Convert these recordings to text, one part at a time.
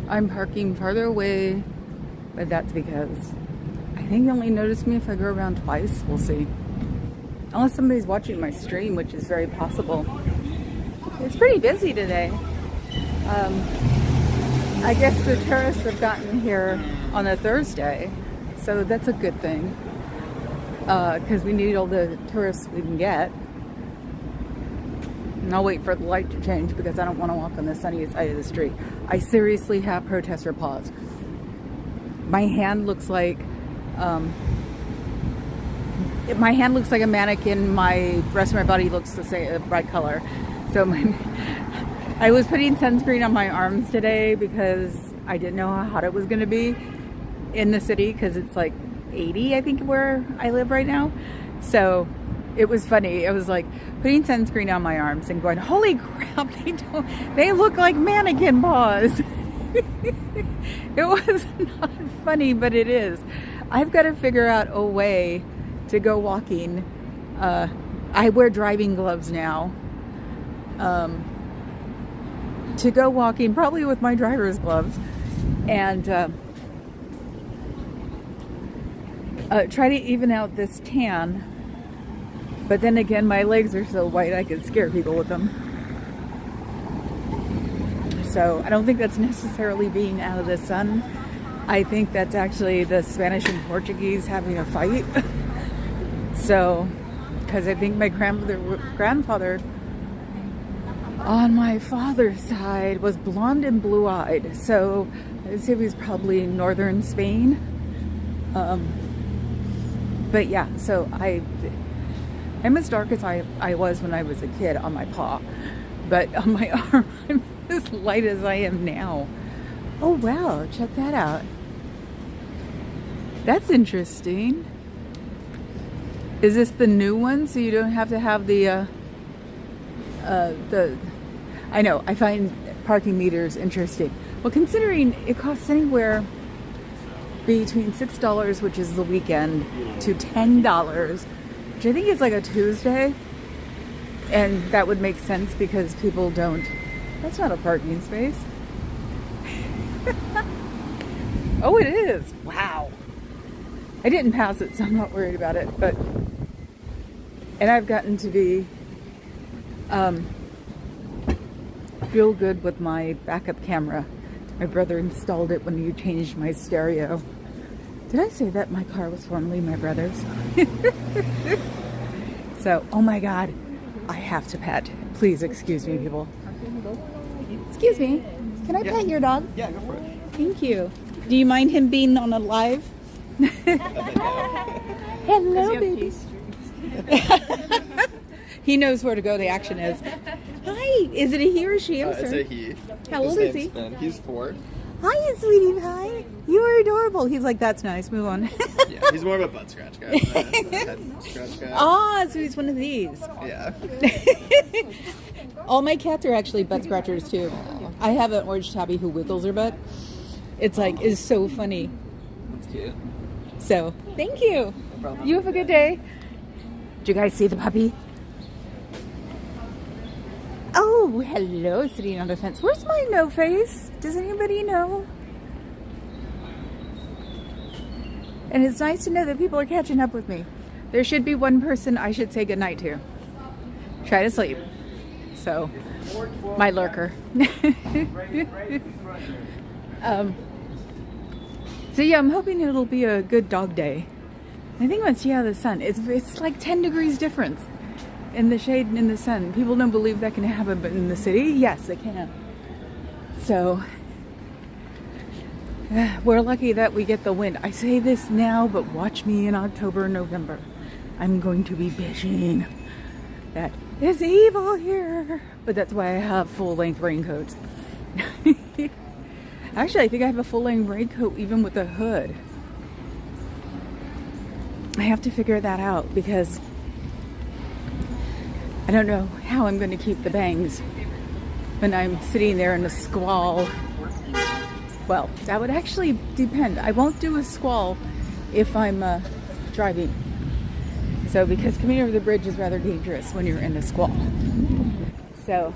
I'm parking farther away, but that's because I think you only notice me if I go around twice. We'll see. Unless somebody's watching my stream, which is very possible. It's pretty busy today. I guess the tourists have gotten here on a Thursday, so that's a good thing. Because we need all the tourists we can get. And I'll wait for the light to change because I don't want to walk on the sunny side of the street. I seriously have protester paws. My hand looks like a mannequin. My rest of my body looks the same, a bright color. So I was putting sunscreen on my arms today because I didn't know how hot it was going to be in the city because it's like 80, I think, where I live right now. So it was funny. It was like putting sunscreen on my arms and going, holy crap, they look like mannequin paws. It was not funny, but it is. I've got to figure out a way to go walking. I wear driving gloves now. To go walking, probably with my driver's gloves, and try to even out this tan. But then again, my legs are so white I could scare people with them. So I don't think that's necessarily being out of the sun. I think that's actually the Spanish and Portuguese having a fight. So, because I think my grandfather on my father's side was blonde and blue-eyed. So I'd say he was probably northern Spain. But yeah, so I'm as dark as I was when I was a kid on my paw, but on my arm I'm as light as I am now. Oh wow, check that out. That's interesting. Is this the new one, so you don't have to have the I know, I find parking meters interesting. Well, considering it costs anywhere between $6, which is the weekend, to $10, which I think is like a Tuesday. And that would make sense because people don't... That's not a parking space. Oh, it is. Wow. I didn't pass it, so I'm not worried about it. But... And I've gotten to be... real good with my backup camera. My brother installed it when he changed my stereo. Did I say that my car was formerly my brother's? So, oh my God, I have to pet. Please excuse me, people. Excuse me, can I pet your dog? Yeah, go for it. Thank you. Do you mind him being on a live? Hello, baby. He knows where to go. The action is. Hi. Is it a he or she? I'm sorry. It's a he. How old is he? Ben. He's 4. Hi, sweetie. Hi. You are adorable. He's like, that's nice. Move on. Yeah, he's more of a butt scratch guy than a head scratch guy. Ah, so he's one of these. Yeah. All my cats are actually butt scratchers too. I have an orange tabby who wiggles her butt. It's like, is so funny. That's cute. So, thank you. No problem. You have a good day. Did you guys see the puppy? Oh, hello, sitting on the fence. Where's my no face? Does anybody know? And it's nice to know that people are catching up with me. There should be one person I should say goodnight to. Try to sleep. So, my lurker. So yeah, I'm hoping it'll be a good dog day. I think once you have the sun, it's like 10 degrees difference in the shade and in the sun. People don't believe that can happen, but in the city, yes, it can. So, we're lucky that we get the wind. I say this now, but watch me in October, November. I'm going to be bitching that it's evil here. But that's why I have full-length raincoats. Actually, I think I have a full-length raincoat even with a hood. I have to figure that out because I don't know how I'm going to keep the bangs when I'm sitting there in the squall. Well, that would actually depend. I won't do a squall if I'm driving. So, because coming over the bridge is rather dangerous when you're in a squall. So,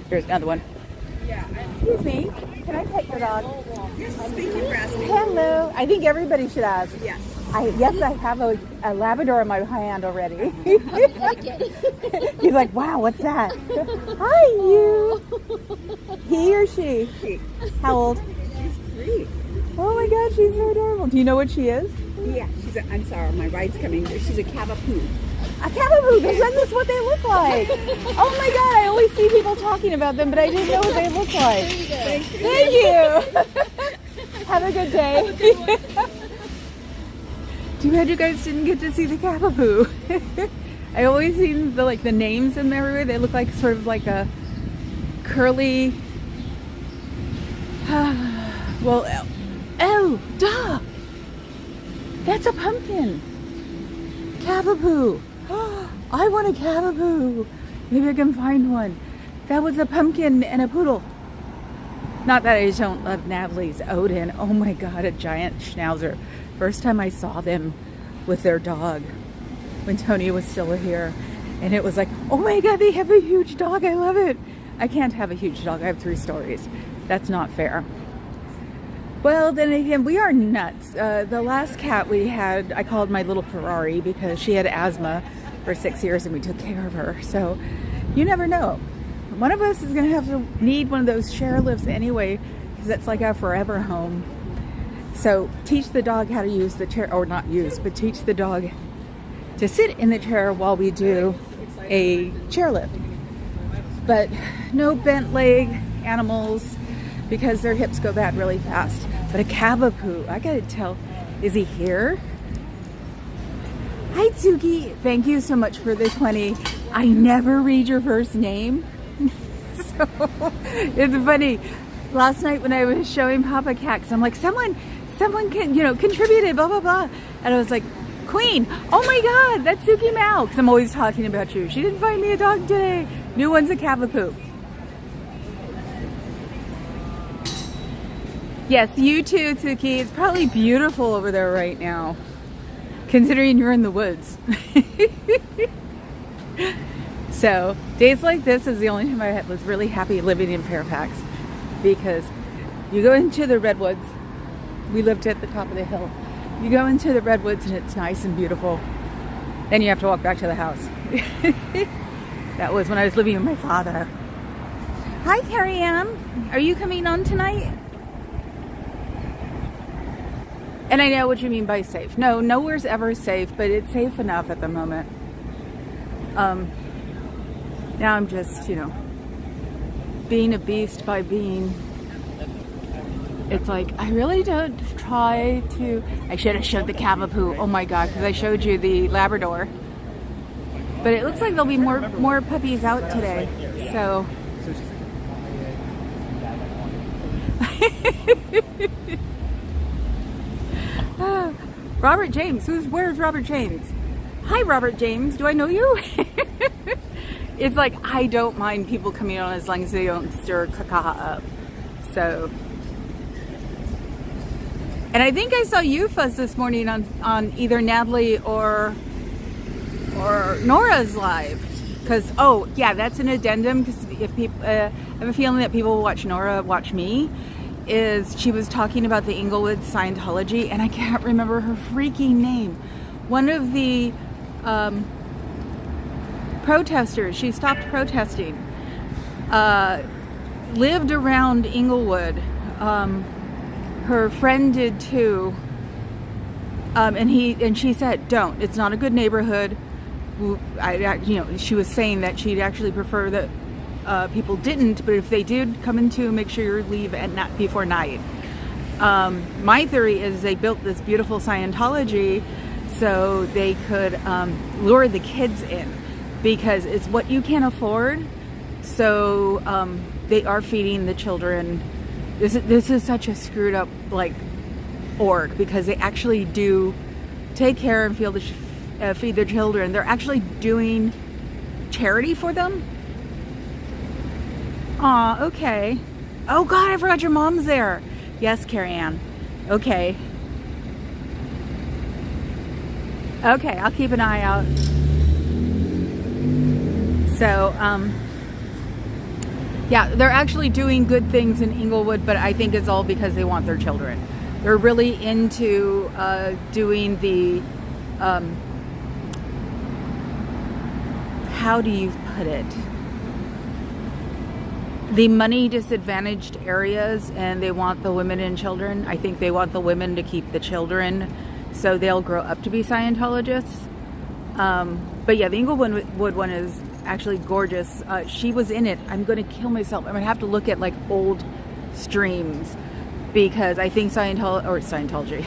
here's another one. Excuse me. Can I pet your dog? Yes, thank you for asking. Hello. I think everybody should ask. Yes. Yes, I have a Labrador in my hand already. He's like, wow, what's that? Hi, you. He or she? She. How old? She's 3. Oh my God, she's so adorable. Do you know what she is? Yeah, I'm sorry, my ride's coming. She's a cavapoo. A cavapoo, because that's what they look like. Oh my God, I always see people talking about them, but I didn't know what they look like. Thank you. Have a good day. Too bad you guys didn't get to see the cavapoo. I always see the names in there. They look like sort of like a curly. Well, oh, duh! That's a pumpkin. Cavapoo. I want a cavapoo. Maybe I can find one. That was a pumpkin and a poodle. Not that I don't love Natalie's Odin. Oh my God, a giant schnauzer. First time I saw them with their dog when Tony was still here. And it was like, oh my God, they have a huge dog. I love it. I can't have a huge dog. I have 3 stories. That's not fair. Well, then again, we are nuts. The last cat we had, I called my little Ferrari because she had asthma for 6 years and we took care of her. So you never know. One of us is going to have to need one of those chair lifts anyway, because it's like our forever home. So teach the dog how to use the chair, or not use, but teach the dog to sit in the chair while we do a chairlift. But no bent leg animals, because their hips go bad really fast. But a cavapoo, I gotta tell, is he here? Hi Tsuki, thank you so much for the 20. I never read your first name. So it's funny. Last night when I was showing Papa Cat, 'cause I'm like, someone can, contributed, blah, blah, blah. And I was like, Queen, oh my God, that's Tsuki Mao. 'Cause I'm always talking about you. She didn't find me a dog today. New one's a cavapoo. Yes, you too, Tsuki. It's probably beautiful over there right now, considering you're in the woods. So days like this is the only time I was really happy living in Fairfax, because you go into the redwoods. We lived at the top of the hill. You go into the redwoods and it's nice and beautiful. Then you have to walk back to the house. That was when I was living with my father. Hi, Carrie Ann. Are you coming on tonight? And I know what you mean by safe. No, nowhere's ever safe, but it's safe enough at the moment. Now I'm just, being a beast by being. It's like, I really don't try to. I should have showed the cavapoo. Oh my God, because I showed you the Labrador. But it looks like there'll be more puppies out today. So. Robert James. Where's Robert James? Hi, Robert James. Do I know you? It's like, I don't mind people coming on as long as they don't stir caca up. So. And I think I saw you fuss this morning on either Natalie or Nora's live. Because, oh, yeah, that's an addendum. Because if people, I have a feeling that people will watch Nora, watch me. Is she was talking about the Inglewood Scientology, and I can't remember her freaking name. One of the protesters, she stopped protesting, lived around Inglewood. Her friend did too, and she said, "Don't. It's not a good neighborhood." She was saying that she'd actually prefer that people didn't, but if they did come into, make sure you leave at not before night. My theory is they built this beautiful Scientology so they could lure the kids in, because it's what you can afford. So they are feeding the children. This is such a screwed up org, because they actually do take care and feed their children. They're actually doing charity for them. Aw, okay. Oh God, I forgot your mom's there. Yes, Carrie Ann. Okay. Okay, I'll keep an eye out. So, Yeah, they're actually doing good things in Inglewood, but I think it's all because they want their children. They're really into doing the, how do you put it? The money disadvantaged areas, and they want the women and children. I think they want the women to keep the children so they'll grow up to be Scientologists. But yeah, the Inglewood one is actually gorgeous. She was in it. I'm going to kill myself. I'm going to have to look at like old streams because I think Scientology.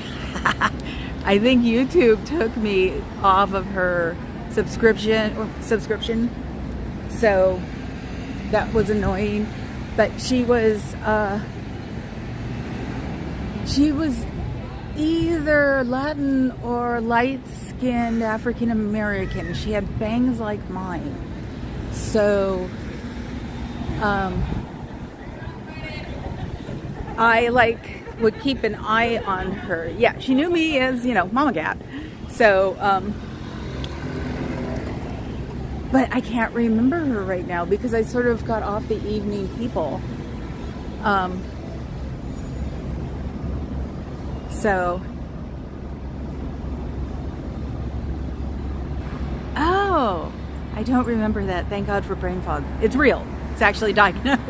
I think YouTube took me off of her subscription. So that was annoying. But she was either Latin or light-skinned African American. She had bangs like mine. So I would keep an eye on her. Yeah, she knew me as, Mama Cat. So but I can't remember her right now because I sort of got off the evening people. So, oh, I don't remember that. Thank God for brain fog. It's real. It's actually diagnosed.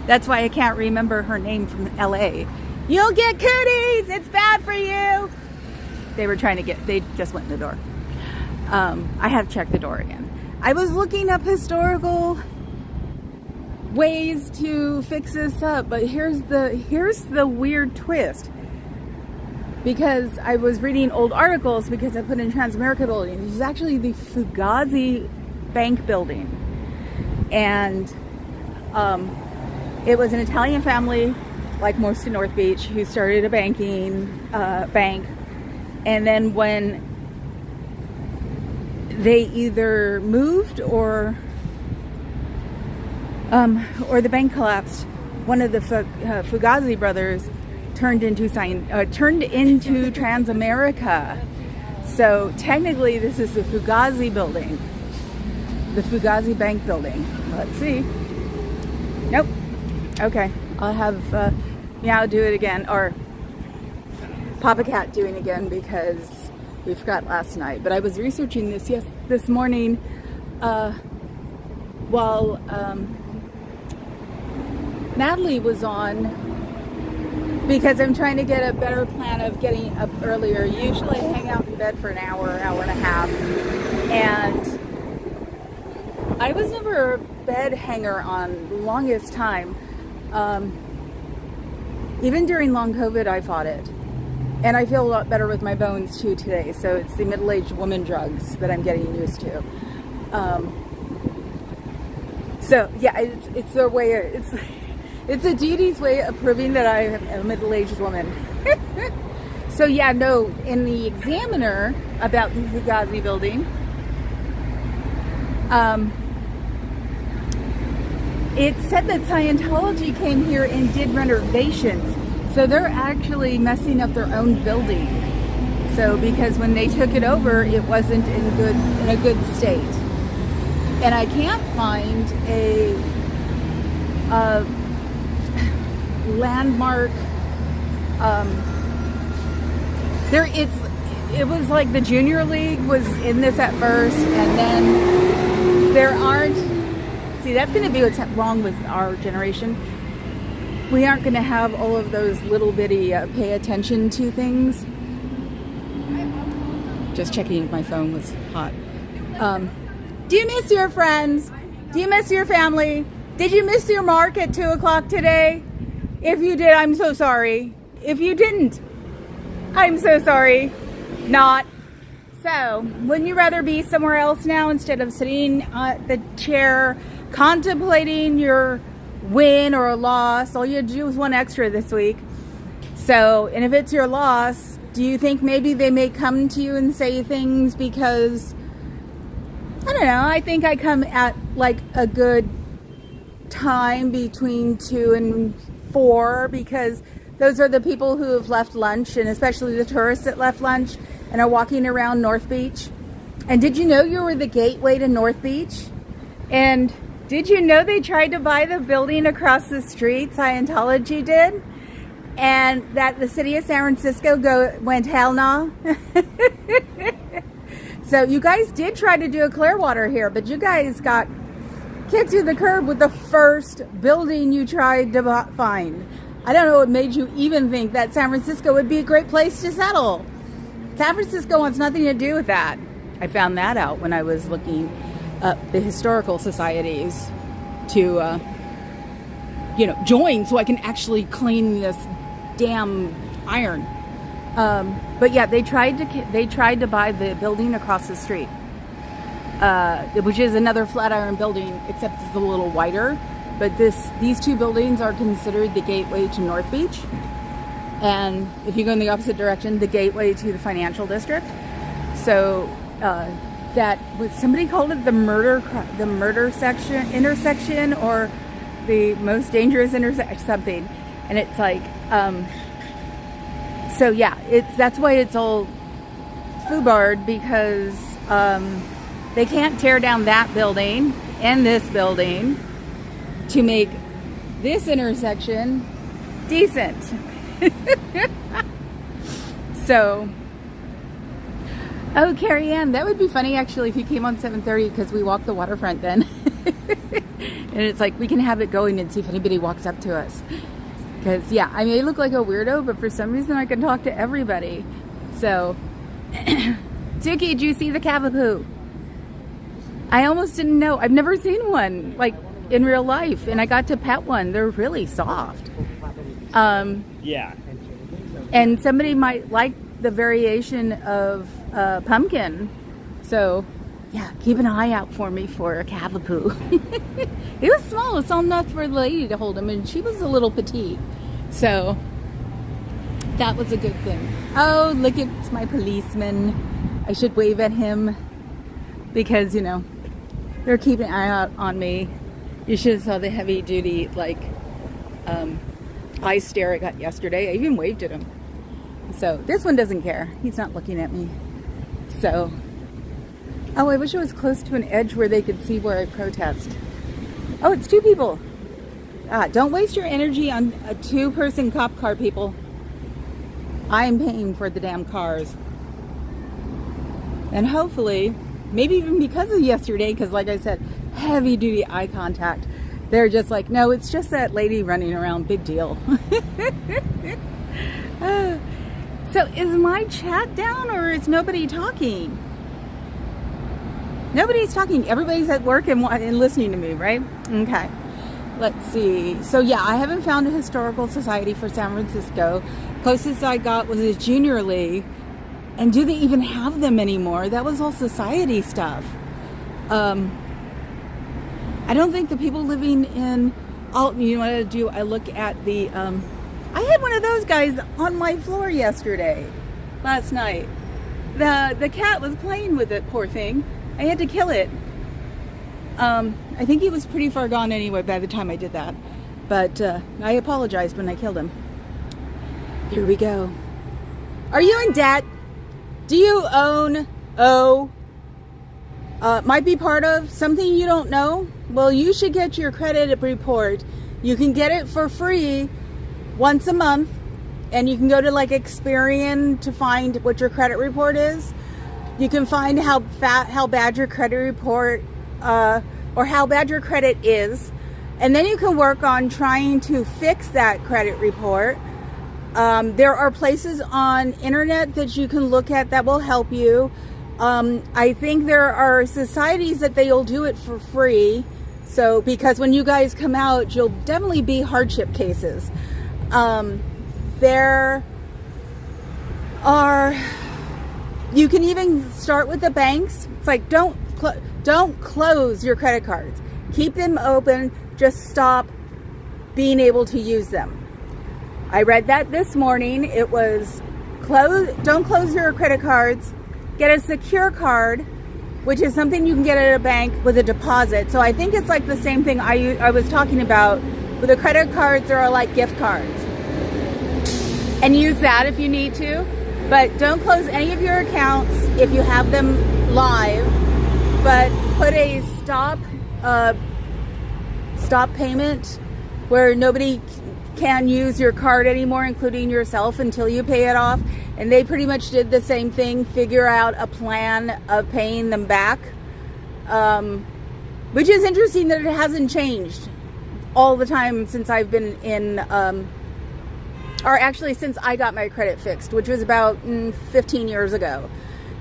That's why I can't remember her name from LA. You'll get cooties. It's bad for you. They just went in the door. I have checked the door again. I was looking up historical ways to fix this up, but here's the weird twist. Because I was reading old articles because I put in Transamerica building. This is actually the Fugazi Bank building. And it was an Italian family, like most in North Beach, who started a bank. And then when they either moved or the bank collapsed, one of the Fugazi brothers turned into Transamerica. So technically this is the Fugazi building, the Fugazi Bank building. Let's see. Nope. Okay, I'll have Meow do it again, or Papa Cat doing it again, because we forgot last night. But I was researching this morning while Natalie was on, because I'm trying to get a better plan of getting up earlier. Usually I hang out in bed for an hour and a half. And I was never a bed hanger on the longest time. Even during long COVID, I fought it. And I feel a lot better with my bones too today. So it's the middle-aged woman drugs that I'm getting used to. So yeah, it's their way. It's a deity's way of proving that I am a middle-aged woman. So yeah, no, in the Examiner about the Fugazi building, it said that Scientology came here and did renovations. So they're actually messing up their own building. So because when they took it over, it wasn't in a good state. And I can't find a landmark. It was like the Junior League was in this at first, and then there aren't. See, that's going to be what's wrong with our generation. We aren't going to have all of those little bitty pay attention to things. Just checking if my phone was hot. Do you miss your friends? Do you miss your family? Did you miss your mark at 2 o'clock today? If you did, I'm so sorry. If you didn't, I'm so sorry. Not. So, wouldn't you rather be somewhere else now instead of sitting at the chair contemplating your win or a loss? All you had to do was one extra this week. So, and if it's your loss, do you think maybe they may come to you and say things because, I don't know, I think I come at like a good time between 2 and 4, because those are the people who have left lunch, and especially the tourists that left lunch and are walking around North Beach. And did you know you were the gateway to North Beach? And Did you know they tried to buy the building across the street? Scientology did. And that the city of San Francisco went hell no. So you guys did try to do a Clearwater here, but you guys got kicked to the curb with the first building you tried to find. I don't know what made you even think that San Francisco would be a great place to settle. San Francisco wants nothing to do with that. I found that out when I was looking up the historical societies to, join so I can actually clean this damn iron. But yeah, they tried to buy the building across the street, which is another Flatiron building, except it's a little wider. But these two buildings are considered the gateway to North Beach, and if you go in the opposite direction, the gateway to the financial district. So somebody called it the murder intersection, or the most dangerous intersection, something. And it's like, so yeah, that's why it's all foobarred, because they can't tear down that building and this building to make this intersection decent. So, oh, Carrie Ann, that would be funny actually if you came on 7:30, because we walk the waterfront then. And it's like, we can have it going and see if anybody walks up to us. Because, yeah, I may look like a weirdo, but for some reason I can talk to everybody. So, Suki, did you see the Cavapoo? I almost didn't know. I've never seen one, like, in real life. And I got to pet one. They're really soft. Yeah. And somebody might like the variation of pumpkin. So, yeah, keep an eye out for me for a Cavapoo. It was small. It's all enough for the lady to hold him, and she was a little petite. So, that was a good thing. Oh, look, it's my policeman. I should wave at him because, they're keeping an eye out on me. You should have saw the heavy duty, eye stare I got yesterday. I even waved at him. So, this one doesn't care. He's not looking at me. So, oh, I wish it was close to an edge where they could see where I protest. Oh, it's two people. Don't waste your energy on a two-person cop car, people. I am paying for the damn cars. And hopefully, maybe even because of yesterday, because like I said, heavy-duty eye contact. They're just like, no, it's just that lady running around. Big deal. So is my chat down, or is nobody talking? Nobody's talking. Everybody's at work and listening to me, right? Okay. Let's see. So yeah, I haven't found a historical society for San Francisco. Closest I got was a junior league. And do they even have them anymore? That was all society stuff. I don't think the people living in you know what I do? I look at the I had one of those guys on my floor last night. The cat was playing with it, poor thing. I had to kill it. I think he was pretty far gone anyway by the time I did that. But I apologized when I killed him. Here we go. Are you in debt? Do you might be part of something you don't know? Well, you should get your credit report. You can get it for free once a month. And you can go to Experian to find what your credit report is. You can find how bad your credit report or how bad your credit is, and then you can work on trying to fix that credit report. There are places on internet that you can look at that will help you. I think there are societies that they'll do it for free. So because when you guys come out, you'll definitely be hardship cases. There are. You can even start with the banks. It's like, don't close your credit cards. Keep them open. Just stop being able to use them. I read that this morning. It was don't close your credit cards. Get a secure card, which is something you can get at a bank with a deposit. So I think it's like the same thing I was talking about with the credit cards. There are like gift cards. And use that if you need to. But don't close any of your accounts if you have them live. But put a stop stop payment where nobody can use your card anymore, including yourself, until you pay it off. And they pretty much did the same thing, figure out a plan of paying them back. Which is interesting that it hasn't changed all the time since I've been in, or actually since I got my credit fixed, which was about 15 years ago.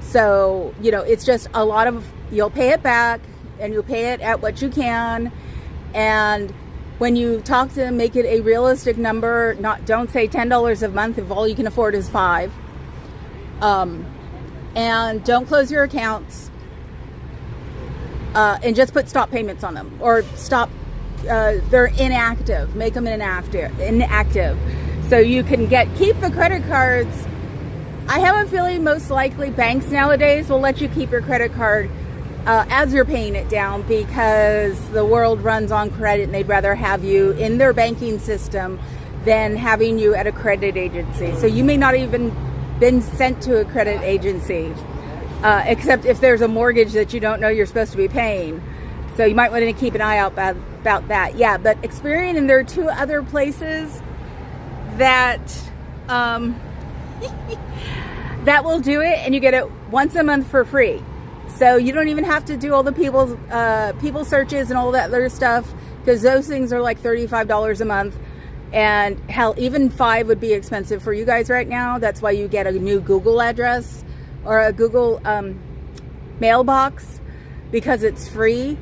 So, you know, it's just a lot of, you'll pay it back and you'll pay it at what you can. And when you talk to them, make it a realistic number. Don't say $10 a month if all you can afford is $5. And don't close your accounts. And just put stop payments on them, or stop. They're inactive. Make them inactive, so you can keep the credit cards. I have a feeling most likely banks nowadays will let you keep your credit card as you're paying it down, because the world runs on credit and they'd rather have you in their banking system than having you at a credit agency. So you may not even been sent to a credit agency, except if there's a mortgage that you don't know you're supposed to be paying. So you might want to keep an eye out about that. Yeah, but Experian, and there are 2 other places that that will do it, and you get it once a month for free. So you don't even have to do all the people searches and all that other stuff, because those things are like $35 a month. And hell, even $5 would be expensive for you guys right now. That's why you get a new Google address or a Google mailbox, because it's free.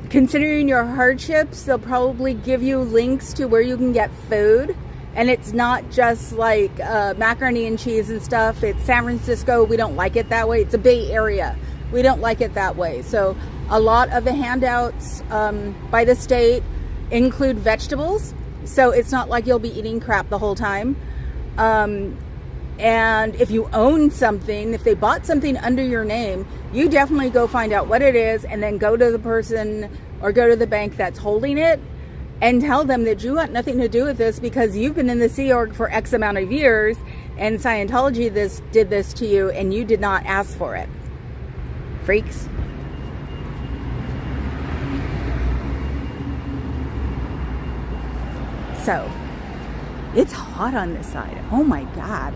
Considering your hardships, they'll probably give you links to where you can get food. And it's not just like macaroni and cheese and stuff. It's San Francisco. We don't like it that way. It's a Bay Area. We don't like it that way. So a lot of the handouts by the state include vegetables. So it's not like you'll be eating crap the whole time. And if you own something, if they bought something under your name, you definitely go find out what it is, and then go to the person or go to the bank that's holding it and tell them that you had nothing to do with this, because you've been in the Sea Org for X amount of years and Scientology did this to you and you did not ask for it. Freaks. So, it's hot on this side. Oh my God.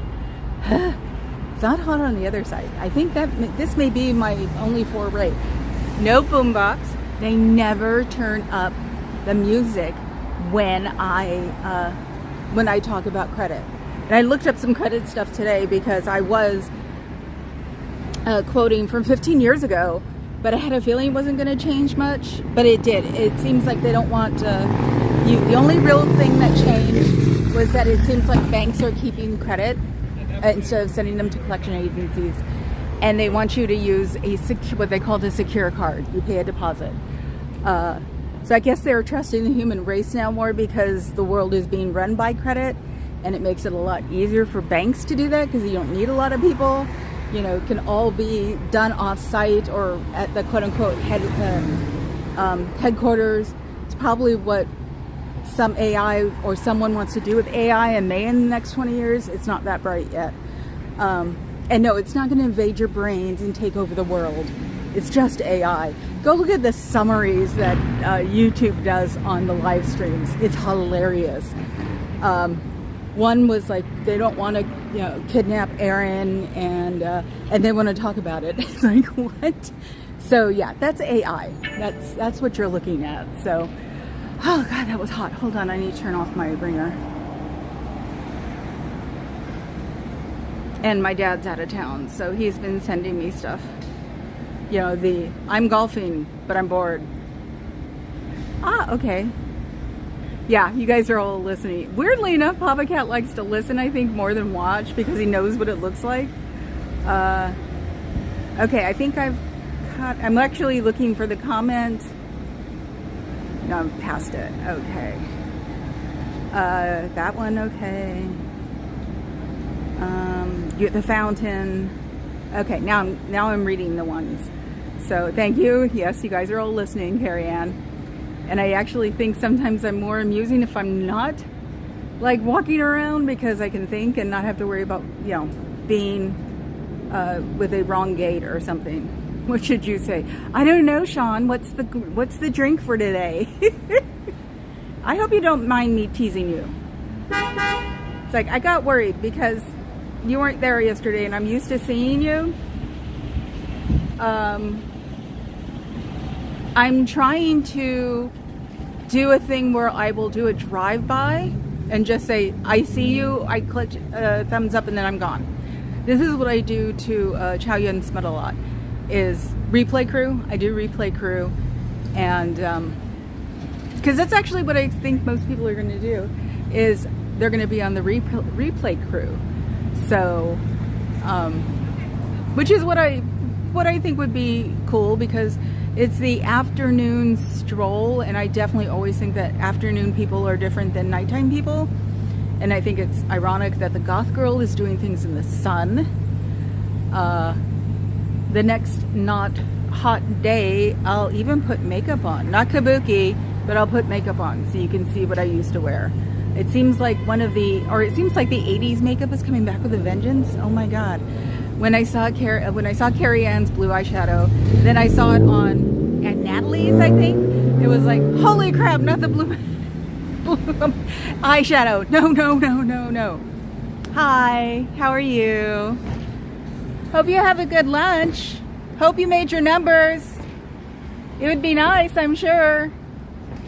It's not hot on the other side. I think that this may be my only foray. No boombox. They never turn up the music when I talk about credit. And I looked up some credit stuff today, because I was quoting from 15 years ago, but I had a feeling it wasn't going to change much, but it did. It seems like they don't want you. The only real thing that changed was that it seems like banks are keeping credit instead of sending them to collection agencies, and they want you to use what they call a secure card. You pay a deposit. So I guess they're trusting the human race now more, because the world is being run by credit, and it makes it a lot easier for banks to do that, because you don't need a lot of people. You know, it can all be done off site or at the quote unquote headquarters. It's probably what some AI or someone wants to do with AI and may in the next 20 years. It's not that bright yet. And no, it's not going to invade your brains and take over the world. It's just AI. Go look at the summaries that YouTube does on the live streams. It's hilarious. One was like, they don't want to, kidnap Aaron, and they want to talk about it. It's like, what? So yeah, that's AI. That's what you're looking at. So, oh God, that was hot. Hold on, I need to turn off my ringer. And my dad's out of town, so he's been sending me stuff. I'm golfing, but I'm bored. Ah, okay. Yeah, you guys are all listening. Weirdly enough, Papa Cat likes to listen, I think, more than watch, because he knows what it looks like. Okay, I think I'm actually looking for the comment. No, I'm past it. Okay. That one, okay. The fountain. Okay, now I'm reading the ones. So thank you. Yes, you guys are all listening, Carrie Ann. And I actually think sometimes I'm more amusing if I'm not like walking around, because I can think and not have to worry about, being with a wrong gait or something. What should you say? I don't know, Sean. What's the drink for today? I hope you don't mind me teasing you. It's like I got worried because you weren't there yesterday and I'm used to seeing you. I'm trying to do a thing where I will do a drive-by and just say, I see you, I click thumbs up, and then I'm gone. This is what I do to Chow Yun Smut a lot, is replay crew. I do replay crew, and because that's actually what I think most people are going to do, is they're going to be on the replay crew. So, which is what I think would be cool, because it's the afternoon stroll, and I definitely always think that afternoon people are different than nighttime people. And I think it's ironic that the goth girl is doing things in the sun. The next not hot day, I'll even put makeup on. Not kabuki, but I'll put makeup on so you can see what I used to wear. It seems like it seems like the 80s makeup is coming back with a vengeance. Oh my God. When I saw Carrie Ann's blue eyeshadow, then I saw it at Natalie's, I think. It was like, holy crap, not the blue eyeshadow. No. Hi, how are you? Hope you have a good lunch. Hope you made your numbers. It would be nice, I'm sure.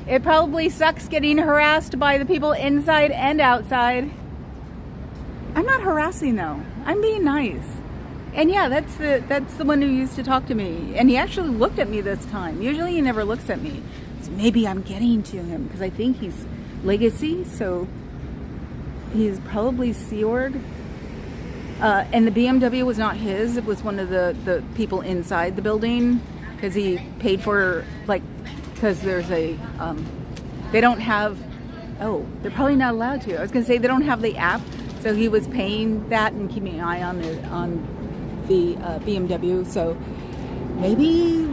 It probably sucks getting harassed by the people inside and outside. I'm not harassing though. I'm being nice. And yeah, that's the one who used to talk to me. And he actually looked at me this time. Usually he never looks at me. So maybe I'm getting to him because I think he's legacy. So he's probably Sea Org. And the BMW was not his. It was one of the people inside the building, because he paid for, like, because there's a, they don't have, oh, they're probably not allowed to. I was going to say they don't have the app. So he was paying that and keeping an eye on the BMW. So maybe,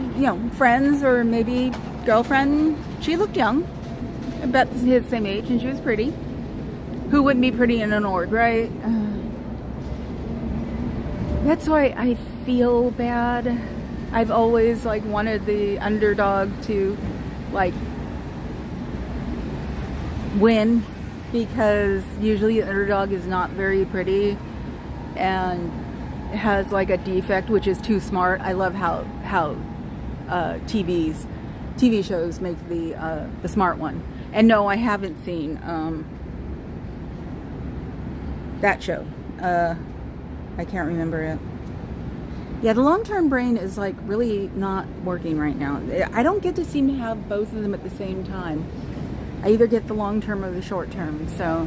friends, or maybe girlfriend. She looked young, about his same age, and she was pretty. Who wouldn't be pretty in an org, right? That's why I feel bad. I've always wanted the underdog to win, because usually the underdog is not very pretty and has a defect, which is too smart. I love how TV shows make the smart one. And no, I haven't seen that show. I can't remember it. Yeah, the long-term brain is really not working right now. I don't get to seem to have both of them at the same time. I either get the long-term or the short-term. So,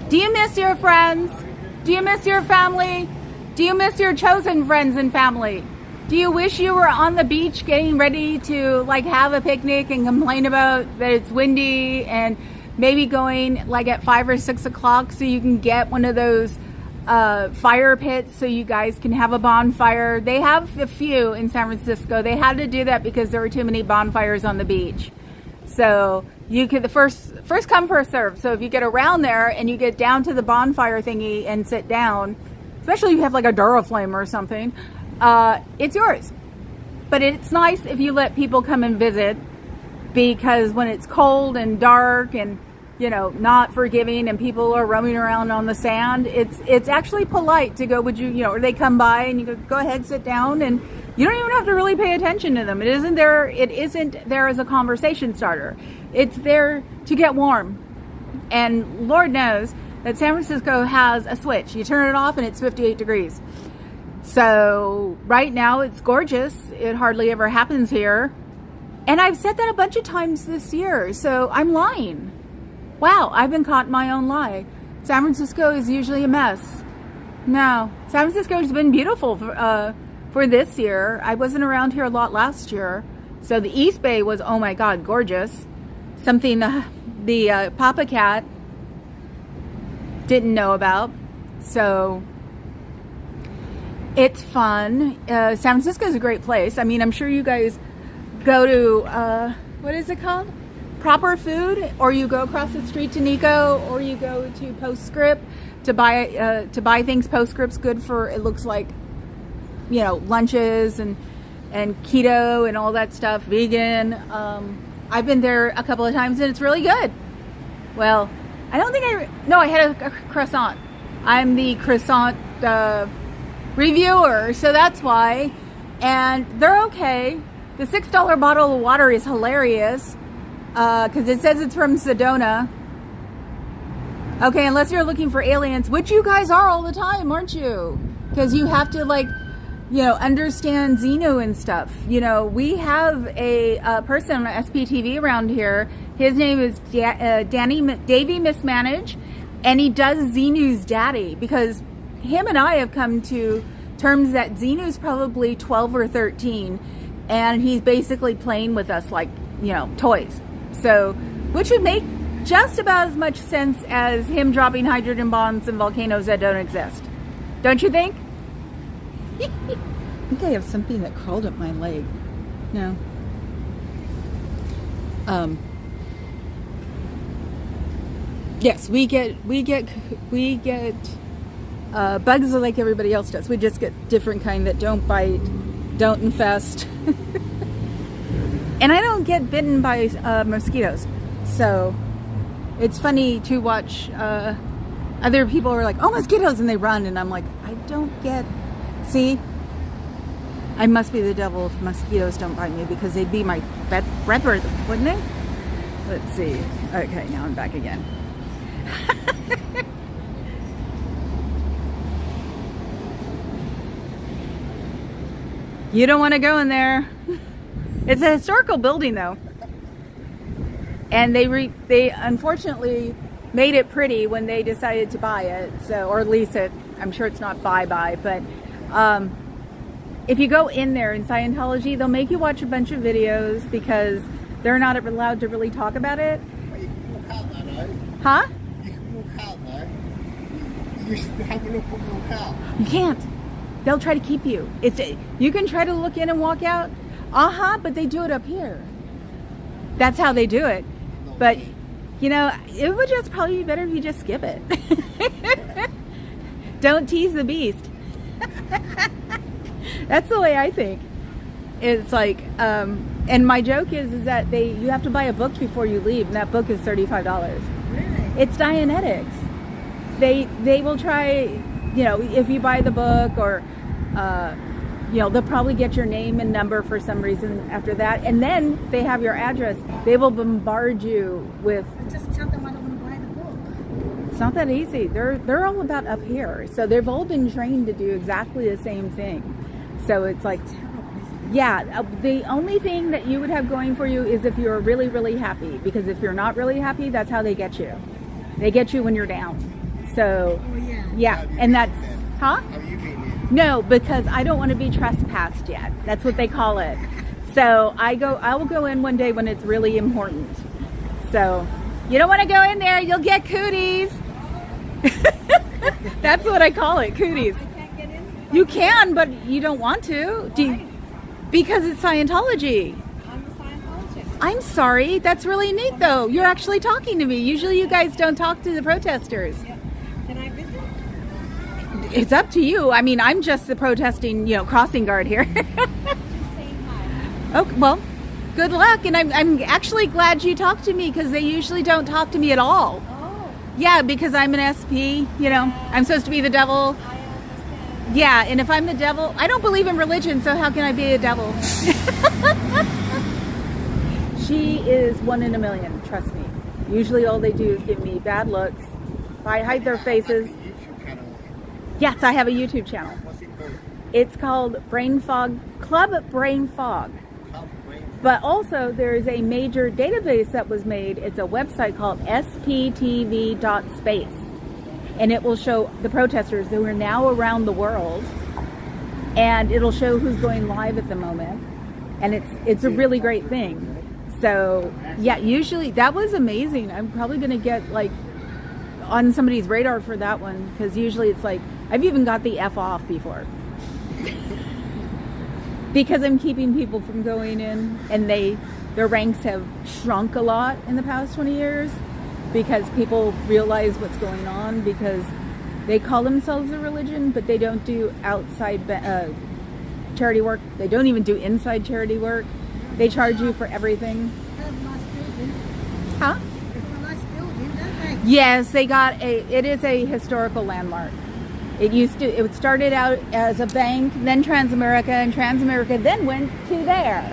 do you miss your friends? Do you miss your family? Do you miss your chosen friends and family? Do you wish you were on the beach getting ready to have a picnic and complain about that it's windy, and maybe going at 5 or 6 o'clock so you can get one of those fire pits so you guys can have a bonfire? They have a few in San Francisco. They had to do that because there were too many bonfires on the beach. So you could, the first come, first serve. So if you get around there and you get down to the bonfire thingy and sit down, especially if you have a Duraflame or something, it's yours. But it's nice if you let people come and visit, because when it's cold and dark and not forgiving, and people are roaming around on the sand, it's actually polite to go, would you, or they come by and you go ahead, sit down, and you don't even have to really pay attention to them. It isn't there as a conversation starter. It's there to get warm. And Lord knows that San Francisco has a switch. You turn it off and it's 58 degrees. So right now it's gorgeous. It hardly ever happens here. And I've said that a bunch of times this year, so I'm lying. Wow, I've been caught in my own lie. San Francisco is usually a mess. No, San Francisco has been beautiful for this year. I wasn't around here a lot last year. So the East Bay was, oh my God, gorgeous. Something the Papa Cat didn't know about. So it's fun. San Francisco is a great place. I mean, I'm sure you guys go to, what is it called? Proper Food, or you go across the street to Nico, or you go to Postscript to buy things. Postscript's good for, it looks like, lunches and and keto and all that stuff, vegan. I've been there a couple of times and it's really good. Well, I don't think I had a croissant. I'm the croissant reviewer, so that's why. And they're okay. The $6 bottle of water is hilarious because it says it's from Sedona. Okay, unless you're looking for aliens, which you guys are all the time, aren't you? Because you have to, like, you know, understand Xenu and stuff. You know, we have a person on SPTV around here. His name is Davey Mismanage, and he does Xenu's daddy, because him and I have come to terms that Xenu's probably 12 or 13, and he's basically playing with us like, you know, toys. So, which would make just about as much sense as him dropping hydrogen bombs in volcanoes that don't exist. Don't you think? I think I have something that crawled up my leg. No. Yes, we get bugs like everybody else does. We just get different kind that don't bite, don't infest. And I don't get bitten by mosquitoes. So it's funny to watch other people are like, oh, mosquitoes, and they run, and I'm like, I don't get. See, I must be the devil if mosquitoes don't bite me, because they'd be my bread bird, wouldn't they? Let's see. Okay, now I'm back again. You don't want to go in there. It's a historical building, though, and they unfortunately made it pretty when they decided to buy it, so, or lease it. I'm sure it's not buy, but if you go in there in Scientology, they'll make you watch a bunch of videos because they're not allowed to really talk about it. Well, you can walk out there, though. Huh? You can walk out there. You should have a look and walk out. You can't. They'll try to keep you. You can try to look in and walk out. But they do it up here. That's how they do it. But, you know, it would just probably be better if you just skip it. Don't tease the beast. That's the way I think. It's like, and my joke is that you have to buy a book before you leave, and that book is $35. Really? It's Dianetics. They will try, you know, if you buy the book, or you know, they'll probably get your name and number for some reason after that, and then they have your address. They will bombard you with. Just tell them I don't want to buy the book. It's not that easy. They're all about up here, so they've all been trained to do exactly the same thing. So it's like, yeah, the only thing that you would have going for you is if you're really, really happy, because if you're not really happy, that's how they get you. They get you when you're down. So, yeah, and that's, huh? Have you been in? No, because I don't want to be trespassed yet. That's what they call it. So I will go in one day when it's really important. So you don't want to go in there, you'll get cooties. That's what I call it, cooties. You can, but you don't want to. Because it's Scientology. I'm a Scientologist. I'm sorry. That's really neat, though. You're actually talking to me. Usually you guys don't talk to the protesters. Yep. Can I visit? It's up to you. I mean, I'm just the protesting, you know, crossing guard here. Just saying hi. Oh, well, good luck. And I'm actually glad you talked to me, because they usually don't talk to me at all. Oh, Yeah, because I'm an SP, you know. I'm supposed to be the devil. I understand. Yeah, and if I'm the devil, I don't believe in religion, so how can I be a devil? She is one in a million, trust me. Usually all they do is give me bad looks, hide their faces. YouTube channel. Yes, I have a YouTube channel. What's it called? It's called Brain Fog, Club Brain Fog. Club Brain. But also there's a major database that was made. It's a website called sptv.space. And it will show the protesters who are now around the world, and it'll show who's going live at the moment, and it's a really great thing. So yeah, usually that was amazing. I'm probably gonna get like on somebody's radar for that one, because usually it's like I've even got the F off before because I'm keeping people from going in, and their ranks have shrunk a lot in the past 20 years. Because people realize what's going on, because they call themselves a religion, but they don't do outside charity work. They don't even do inside charity work. They charge you for everything. Huh? Yes, they got it is a historical landmark. It started out as a bank, then Transamerica, and Transamerica then went to there.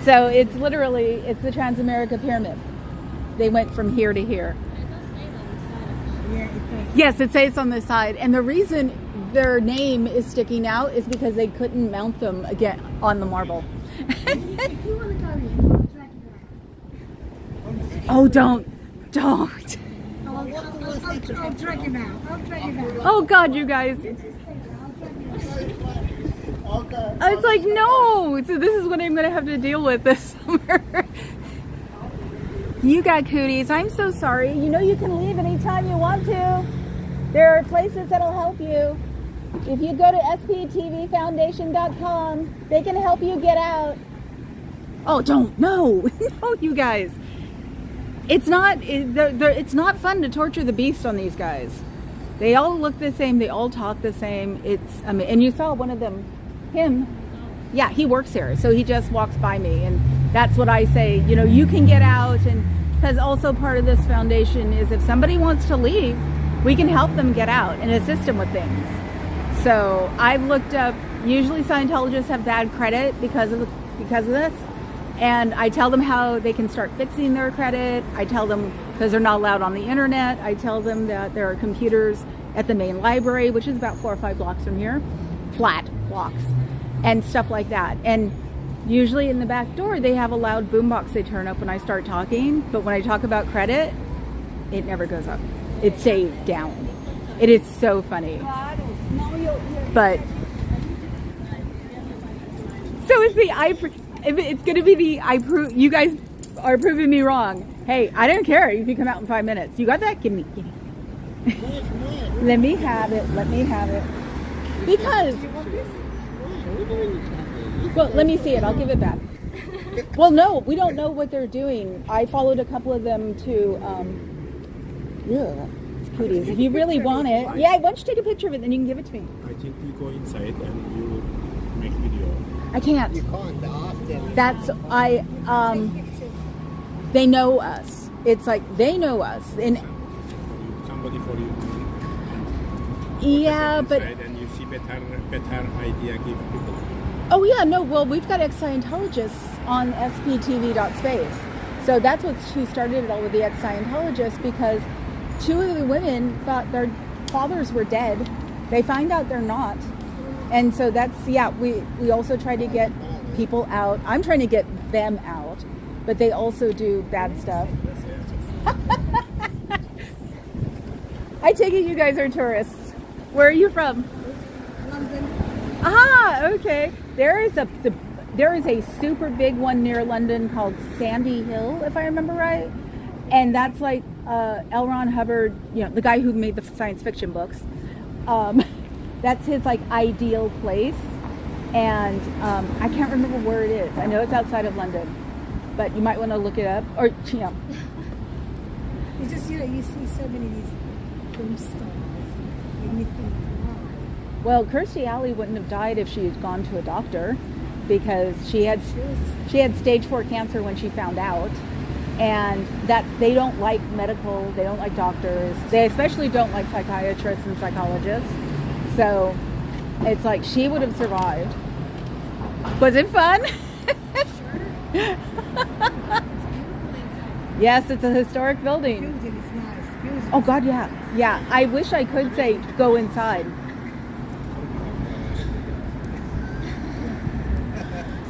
So it's the Transamerica Pyramid. They went from here to here. Yes, it says on the side. And the reason their name is sticking out is because they couldn't mount them again on the marble. Oh, don't. I'll drag him out. Oh God, you guys. It's like, no. So this is what I'm going to have to deal with this summer. You got cooties. I'm so sorry. You know you can leave anytime you want to. There are places that'll help you. If you go to sptvfoundation.com, they can help you get out. Oh, don't. No. No, you guys. It's not fun to torture the beast on these guys. They all look the same. They all talk the same. And you saw one of them, him. Yeah, he works here. So he just walks by me. And that's what I say. You know, you can get out. And because also part of this foundation is if somebody wants to leave, we can help them get out and assist them with things. So I've looked up, usually Scientologists have bad credit because of this. And I tell them how they can start fixing their credit. I tell them, because they're not allowed on the internet, I tell them that there are computers at the main library, which is about 4 or 5 blocks from here, flat blocks, and stuff like that. And usually in the back door, they have a loud boombox they turn up when I start talking. But when I talk about credit, it never goes up. It stays down. It is so funny. But, so it's going to be you guys are proving me wrong. Hey, I don't care if you come out in 5 minutes. You got that? Give me. Let me have it. Because, well, let me see it. I'll give it back. Well, no, we don't know what they're doing. I followed a couple of them to, it's cooties. If you really want it. Yeah, why don't you take a picture of it, then you can give it to me. I think you go inside and you make video. I can't. You can't often. They know us. It's like they know us. And Somebody for you. yeah, but And you see better idea give people. oh yeah, no. Well, we've got ex-Scientologists on sptv.space. So that's who started it all with the ex-Scientologists, because 2 of the women thought their fathers were dead. They find out they're not. And so we also try to get people out. I'm trying to get them out, but they also do bad stuff. I take it you guys are tourists. Where are you from? London. Ah, okay. There is a super big one near London called Sandy Hill, if I remember right. And that's like L. Ron Hubbard, the guy who made the science fiction books. That's his like ideal place, and I can't remember where it is. I know it's outside of London, but you might want to look it up. Or It's just you see so many of these film stars, and you think, wow. well, Kirstie Alley wouldn't have died if she had gone to a doctor, because she had stage 4 cancer when she found out, and that they don't like medical, they don't like doctors, they especially don't like psychiatrists and psychologists. So it's like she would have survived. Was it fun? Sure. Yes, it's a historic building. The building is nice. Beautiful. Oh God, yeah. Yeah, I wish I could say go inside.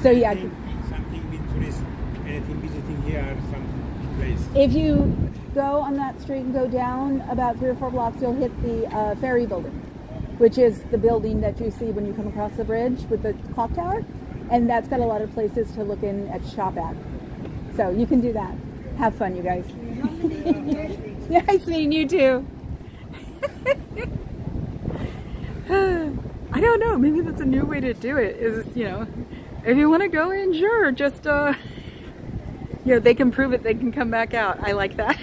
So yeah. Something with tourists, anything visiting here, some place. If you go on that street and go down about 3 or 4 blocks, you'll hit the ferry building, which is the building that you see when you come across the bridge with the clock tower. And that's got a lot of places to look in at shop at. So you can do that. Have fun, you guys. Nice meeting you too. I don't know, maybe that's a new way to do it, is, if you want to go in, sure, just, they can prove it, they can come back out. I like that.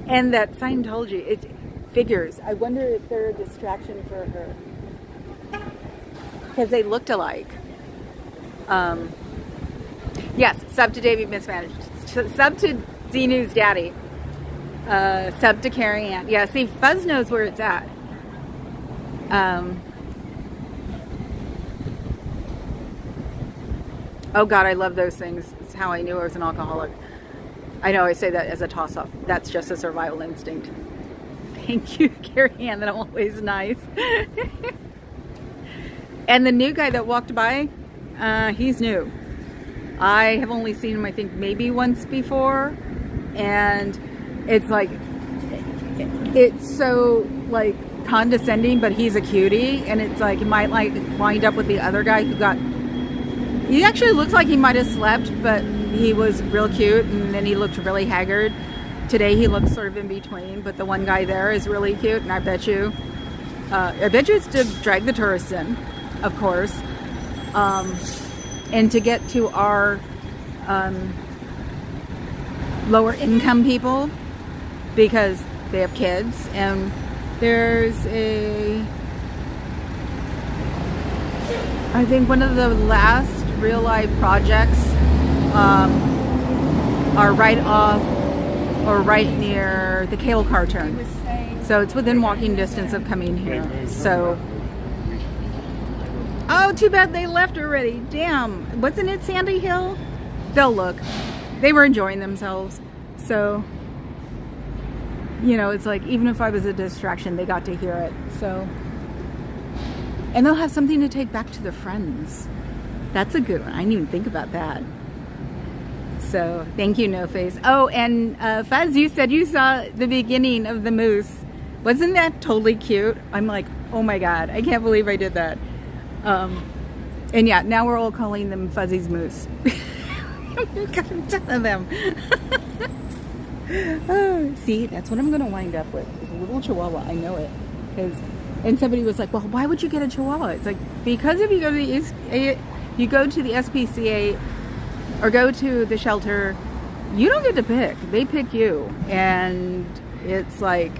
And that Scientology, it figures. I wonder if they're a distraction for her. because they looked alike. Yes, sub to David Mismanaged. Sub to Zenu's daddy. Sub to Carrie Ann. Yeah, see, Fuzz knows where it's at. Oh God, I love those things. It's how I knew I was an alcoholic. I know I say that as a toss-off. That's just a survival instinct. Thank you, Carrie Ann, that I'm always nice. And the new guy that walked by, he's new. I have only seen him, I think, maybe once before. And it's like, it's so like condescending, but he's a cutie. And it's like, he might like wind up with the other guy who got, he actually looks like he might have slept, but he was real cute. And then he looked really haggard. Today he looks sort of in between, but the one guy there is really cute. And I bet you it's to drag the tourists in, of course. And to get to our lower income people because they have kids. And there's I think one of the last real life projects are right off or right near the cable car turn. So it's within walking distance of coming here. So, oh, too bad they left already. Damn. Wasn't it Sandy Hill? They'll look. They were enjoying themselves. So, you know, it's like, even if I was a distraction, they got to hear it. So, and they'll have something to take back to their friends. That's a good one. I didn't even think about that. So, thank you, No Face. Oh, and Faz, you said you saw the beginning of the moose. Wasn't that totally cute? I'm like, oh my God, I can't believe I did that. And yeah, now we're all calling them Fuzzy's Moose. We got a ton of them. Oh, see, that's what I'm going to wind up with. Is a little Chihuahua. I know it. And somebody was like, well, why would you get a Chihuahua? It's like, because if you go to the SPCA or go to the shelter, you don't get to pick. They pick you. And it's like,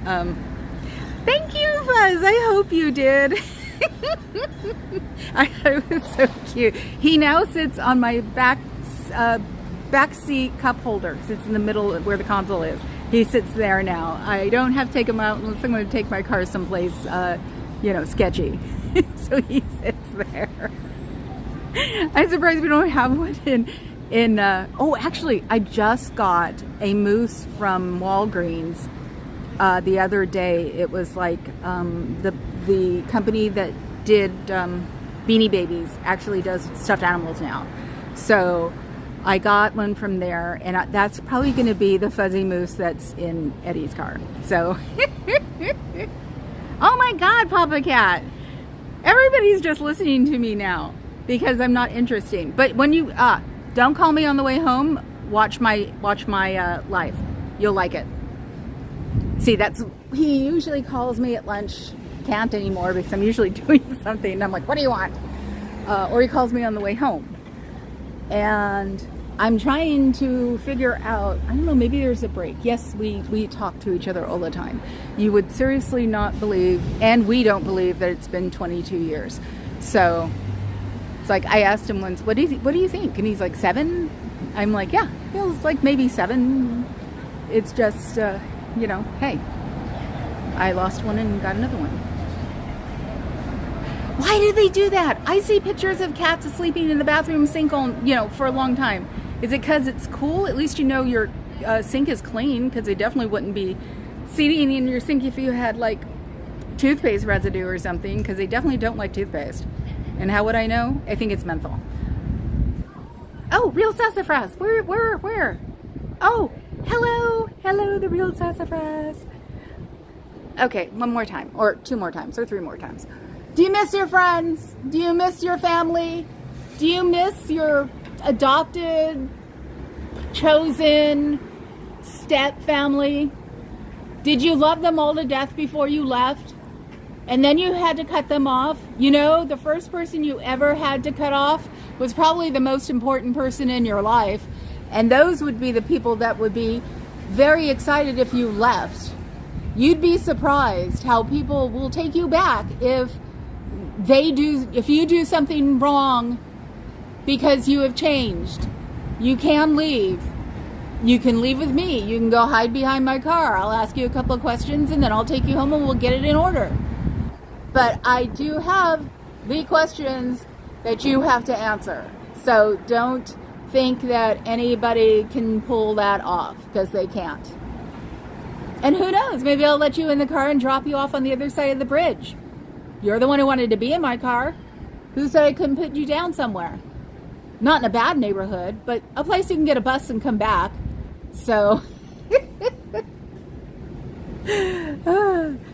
thank you, Fuzz. I hope you did. I was so cute. He now sits on my back seat cup holder. Sits in the middle where the console is. He sits there now. I don't have to take him out unless I'm going to take my car someplace, sketchy. So he sits there. I'm surprised we don't have one in oh, actually, I just got a moose from Walgreens the other day. It was like the company that did Beanie Babies actually does stuffed animals now. So I got one from there, and that's probably going to be the fuzzy moose that's in Eddie's car. So, oh my God, Papa Cat. Everybody's just listening to me now because I'm not interesting. But when you, don't call me on the way home, watch my live. You'll like it. See, he usually calls me at lunch. Can't anymore because I'm usually doing something and I'm like, what do you want? Or he calls me on the way home. And I'm trying to figure out, I don't know, maybe there's a break. Yes, we talk to each other all the time. You would seriously not believe, and we don't believe, that it's been 22 years. So it's like, I asked him once, what do you think? And he's like, 7? I'm like, yeah, feels like maybe 7. It's just, hey, I lost one and got another one. Why do they do that? I see pictures of cats sleeping in the bathroom sink for a long time. Is it because it's cool? At least you know your sink is clean, because they definitely wouldn't be sitting in your sink if you had like toothpaste residue or something, because they definitely don't like toothpaste. And how would I know? I think it's menthol. Oh, real sassafras. Where? Oh, hello, the real sassafras. Okay, one more time, or 2 more times, or 3 more times. Do you miss your friends? Do you miss your family? Do you miss your adopted, chosen step family? Did you love them all to death before you left? And then you had to cut them off? You know, the first person you ever had to cut off was probably the most important person in your life. And those would be the people that would be very excited if you left. You'd be surprised how people will take you back if if you do something wrong because you have changed, you can leave. You can leave with me. You can go hide behind my car. I'll ask you a couple of questions and then I'll take you home and we'll get it in order. But I do have the questions that you have to answer. So don't think that anybody can pull that off, because they can't. And who knows, maybe I'll let you in the car and drop you off on the other side of the bridge. You're the one who wanted to be in my car. Who said I couldn't put you down somewhere? Not in a bad neighborhood, but a place you can get a bus and come back. So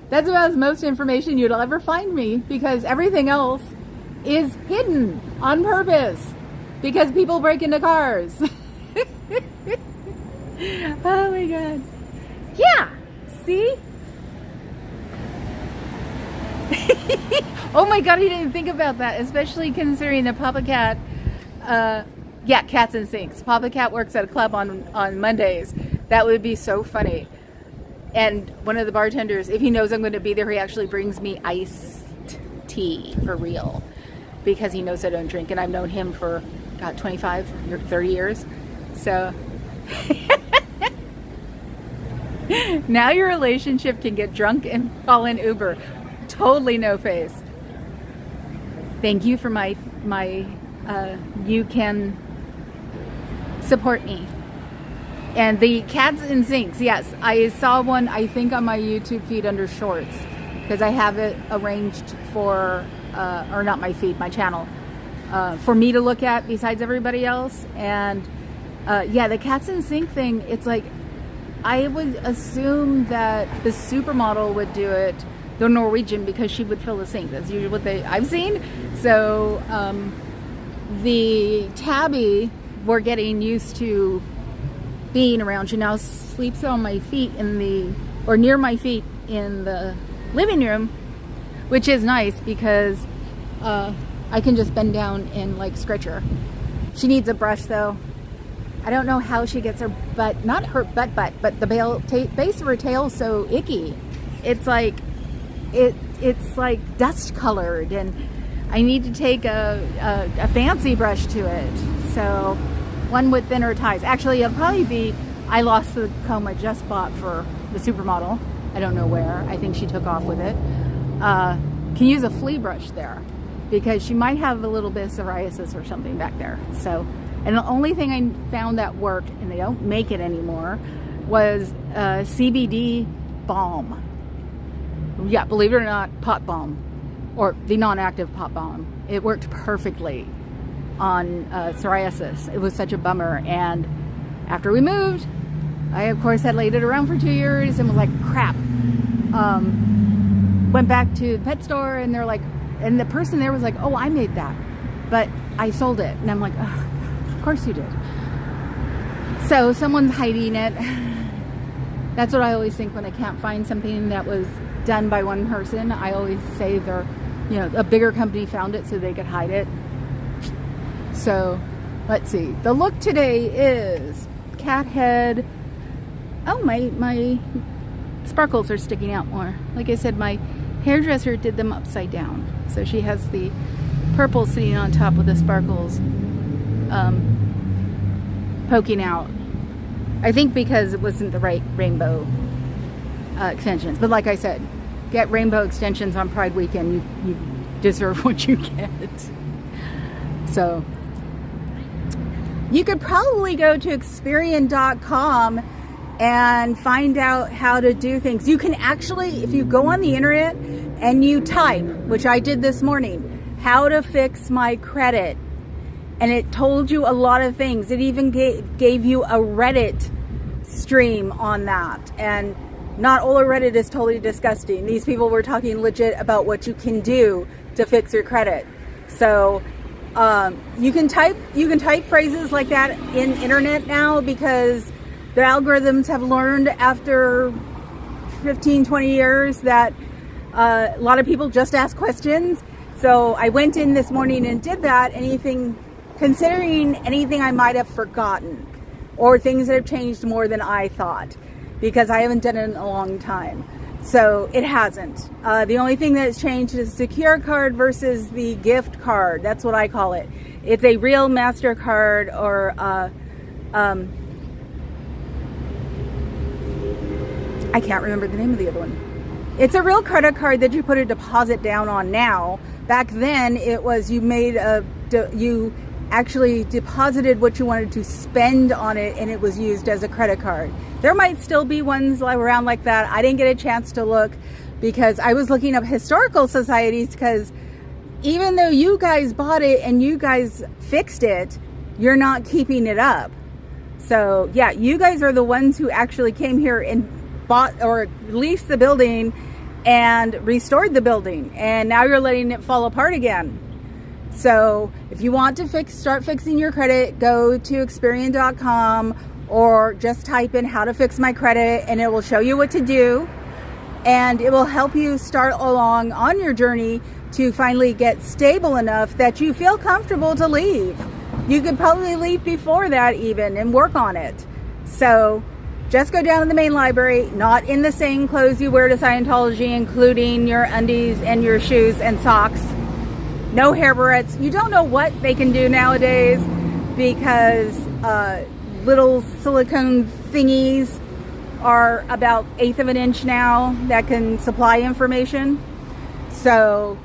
that's about as most information you'll ever find me, because everything else is hidden on purpose because people break into cars. Oh my God. Yeah, see? Oh my God, I didn't think about that, especially considering that Papa Cat, yeah, Cats and Sinks. Papa Cat works at a club on Mondays. That would be so funny. And one of the bartenders, if he knows I'm going to be there, he actually brings me iced tea for real, because he knows I don't drink, and I've known him for, God, 25 or 30 years. So now your relationship can get drunk and call in Uber. Totally no face. Thank you for my you can support me. And the Cats and Sinks, yes, I saw one, I think, on my YouTube feed under Shorts, because I have it arranged for, or not my feed, my channel, for me to look at besides everybody else. And yeah, the Cats and Sink thing, it's like, I would assume that the supermodel would do it, the Norwegian, because she would fill the sink. That's usually what I've seen. So the tabby, we're getting used to being around. She now sleeps on my feet or near my feet in the living room, which is nice because I can just bend down and like scratch her. She needs a brush though. I don't know how she gets her butt, not her butt, but the base of her tail so icky. It's like, it's like dust colored, and I need to take a fancy brush to it. So one with thinner ties. Actually, it'll probably be, I lost the comb I just bought for the supermodel. I don't know where. I think she took off with it. Can use a flea brush there, because she might have a little bit of psoriasis or something back there. So, and the only thing I found that worked, and they don't make it anymore, was CBD balm. Yeah, believe it or not, pot balm, or the non-active pot balm. It worked perfectly on psoriasis. It was such a bummer. And after we moved, I of course had laid it around for 2 years and was like, crap. Went back to the pet store, and they're like, and the person there was like, oh, I made that, but I sold it. And I'm like, oh, of course you did. So someone's hiding it. That's what I always think when I can't find something that was done by one person. I always say they're, you know, a bigger company found it so they could hide it. So let's see. The look today is cat head. Oh, my sparkles are sticking out more. Like I said, my hairdresser did them upside down. So she has the purple sitting on top with the sparkles poking out. I think because it wasn't the right rainbow extensions. But like I said, get rainbow extensions on Pride Weekend. You deserve what you get. So you could probably go to Experian.com and find out how to do things. You can actually, if you go on the internet and you type, which I did this morning, how to fix my credit, and it told you a lot of things. It even gave you a Reddit stream on that. And not all of Reddit is totally disgusting. These people were talking legit about what you can do to fix your credit. So you can type phrases like that in internet now, because the algorithms have learned after 15, 20 years that a lot of people just ask questions. So I went in this morning and did that. Considering anything I might have forgotten, or things that have changed more than I thought, because I haven't done it in a long time. So it hasn't. The only thing that's changed is secure card versus the gift card. That's what I call it. It's a real MasterCard or I can't remember the name of the other one. It's a real credit card that you put a deposit down on now. Back then it was you actually deposited what you wanted to spend on it and it was used as a credit card. There might still be ones around like that. I didn't get a chance to look because I was looking up historical societies, because even though you guys bought it and you guys fixed it, you're not keeping it up. So yeah, you guys are the ones who actually came here and bought or leased the building and restored the building, and now you're letting it fall apart again. So if you want to start fixing your credit, go to Experian.com or just type in how to fix my credit and it will show you what to do, and it will help you start along on your journey to finally get stable enough that you feel comfortable to leave. You could probably leave before that even and work on it. So just go down to the main library, not in the same clothes you wear to Scientology, including your undies and your shoes and socks. No hair barrettes. You don't know what they can do nowadays because little silicone thingies are about 1/8 of an inch now that can supply information. So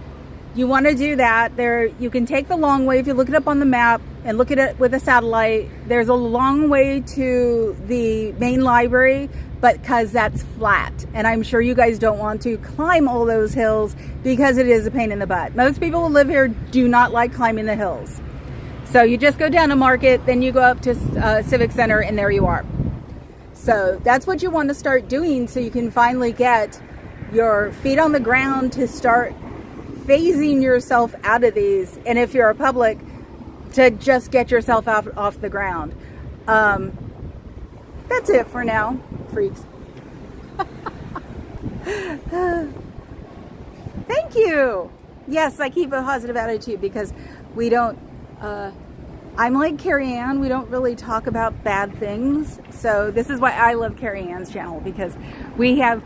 you want to do that. There, you can take the long way if you look it up on the map and look at it with a satellite. There's a long way to the main library, but because that's flat, and I'm sure you guys don't want to climb all those hills because it is a pain in the butt. Most people who live here do not like climbing the hills. So you just go down to Market, then you go up to Civic Center, and there you are. So that's what you want to start doing so you can finally get your feet on the ground to start phasing yourself out of these. And if you're a public, to just get yourself off the ground. That's it for now, freaks. Thank you. Yes, I keep a positive attitude because we don't, I'm like Carrie Ann, we don't really talk about bad things. So this is why I love Carrie Ann's channel, because we have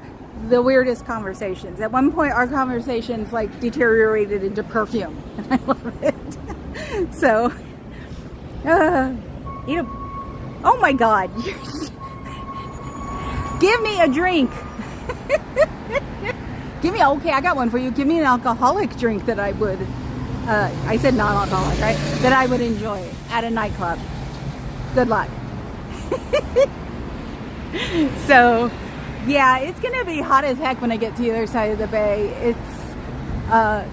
the weirdest conversations. At one point our conversations like deteriorated into perfume, and I love it. So, oh my God. Give me a drink. Okay, I got one for you. Give me an alcoholic drink that I would, I said non-alcoholic, right? That I would enjoy at a nightclub. Good luck. So, yeah, it's going to be hot as heck when I get to the other side of the bay.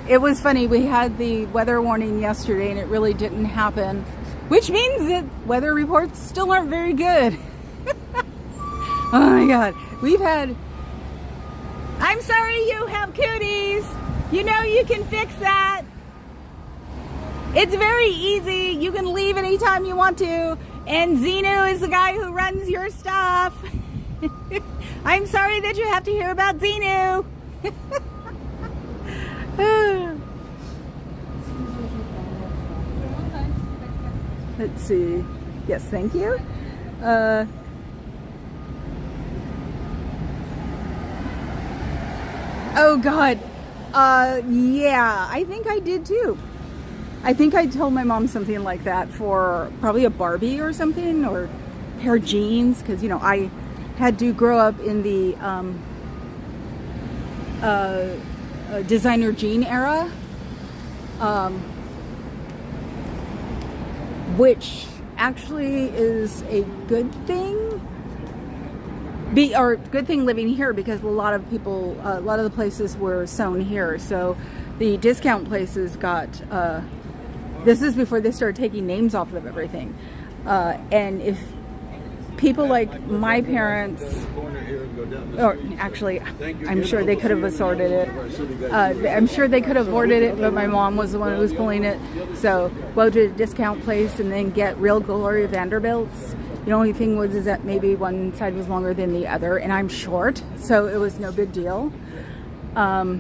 It was funny. We had the weather warning yesterday and it really didn't happen, which means that weather reports still aren't very good. Oh my God. I'm sorry you have cooties. You know you can fix that. It's very easy. You can leave anytime you want to. And Xenu is the guy who runs your stuff. I'm sorry that you have to hear about Xenu. Let's see. Yes, thank you. Oh God. Yeah, I think I did too. I think I told my mom something like that for probably a Barbie or something, or a pair of jeans, because, you know, I had to grow up in the designer jean era, which actually is a good thing. Or good thing living here, because a lot of people, a lot of the places were sewn here. So the discount places got, this is before they started taking names off of everything. And if people like my parents, or actually, I'm sure they could have assorted it. I'm sure they could have ordered it, but my mom was the one who was pulling it. So go to a discount place and then get real Gloria Vanderbilts. The only thing was is that maybe one side was longer than the other, and I'm short, so it was no big deal. But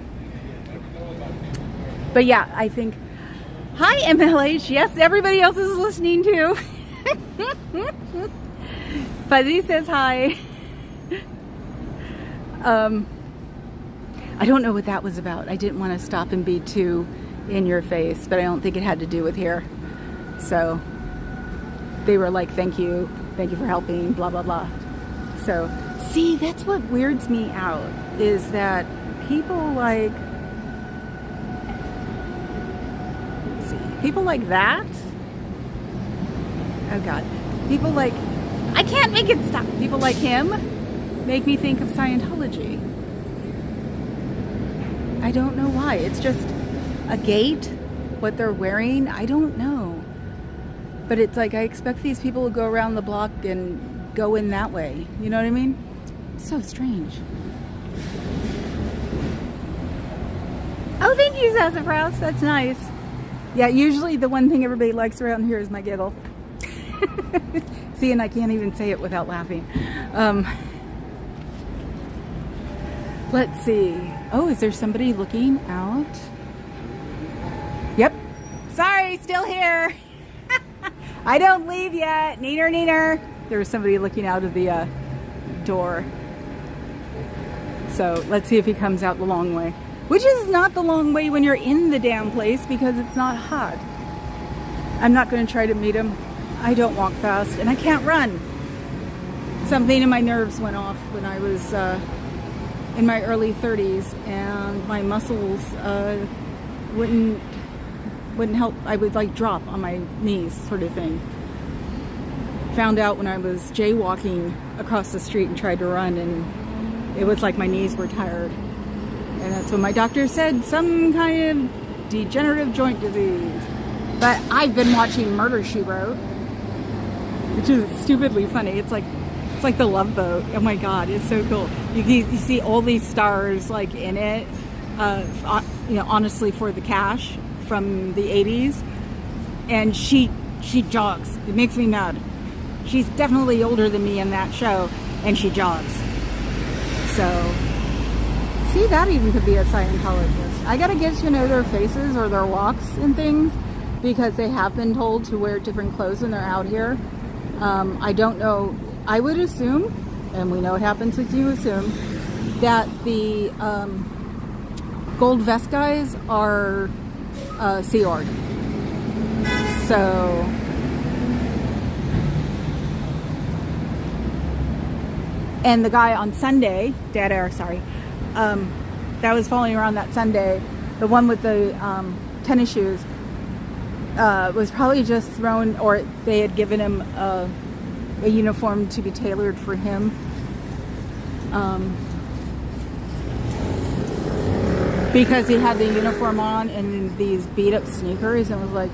yeah, I think, hi MLH, yes, everybody else is listening too. Fuzzy says hi. I don't know what that was about. I didn't want to stop and be too in your face, but I don't think it had to do with here. So they were like, thank you for helping, blah, blah, blah. So, see, that's what weirds me out, is that people like, people like that, oh God, people like, I can't make it stop, people like him make me think of Scientology. I don't know why. It's just a gate, what they're wearing, I don't know. But it's like, I expect these people to go around the block and go in that way. You know what I mean? It's so strange. Oh, thank you, Sassafras. That's nice. Yeah, usually the one thing everybody likes around here is my giggle. See, and I can't even say it without laughing. Let's see. Oh, is there somebody looking out? Yep. Sorry, still here. I don't leave yet. Neener, neener. There was somebody looking out of the door. So let's see if he comes out the long way. Which is not the long way when you're in the damn place because it's not hot. I'm not going to try to meet him. I don't walk fast and I can't run. Something in my nerves went off when I was in my early 30s and my muscles wouldn't help. I would like drop on my knees, sort of thing. Found out when I was jaywalking across the street and tried to run, and it was like my knees were tired. And that's when my doctor said some kind of degenerative joint disease. But I've been watching Murder, She Wrote, which is stupidly funny. It's like The Love Boat. Oh my God, it's so cool. You see all these stars like in it, you know, honestly, for the cash from the 80s. And she jogs. It makes me mad. She's definitely older than me in that show, and she jogs. So, see, that even could be a Scientologist. I gotta get to know their faces or their walks and things, because they have been told to wear different clothes when they're out here. I don't know. I would assume, and we know what happens if you assume, that the gold vest guys are Sea Org. So, and the guy on Sunday, Dead Air, sorry, that was following around that Sunday, the one with the tennis shoes, was probably just thrown, or they had given him a uniform to be tailored for him. Because he had the uniform on and these beat up sneakers, and was like,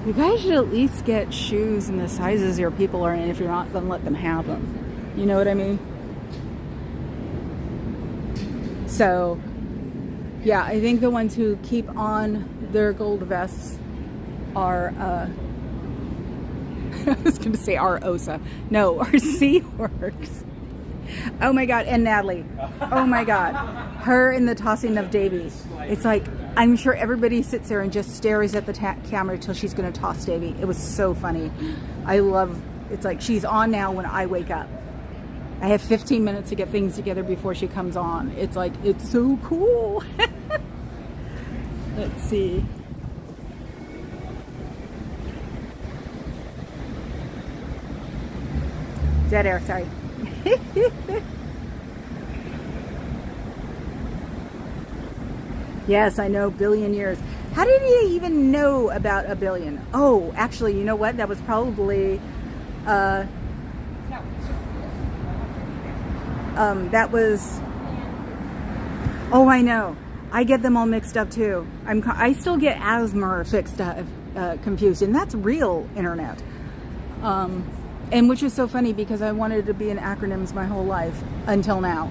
you guys should at least get shoes in the sizes your people are in if you're not going to let them have them. You know what I mean? So, yeah, I think the ones who keep on their gold vests are, I was going to say our OSA. No, our Sea Orgs. Oh my God, and Natalie. Oh my God. Her in the tossing of Davy. It's like, I'm sure everybody sits there and just stares at the camera till she's going to toss Davy. It was so funny. I love, it's like she's on now when I wake up. I have 15 minutes to get things together before she comes on. It's like, it's so cool. Let's see. Dead air, sorry. Yes, I know, billion years. How did he even know about a billion? Oh, actually, you know what? That was probably, that was, oh, I know. I get them all mixed up too. I still get asthma confused, and that's real internet. And which is so funny because I wanted to be in acronyms my whole life until now.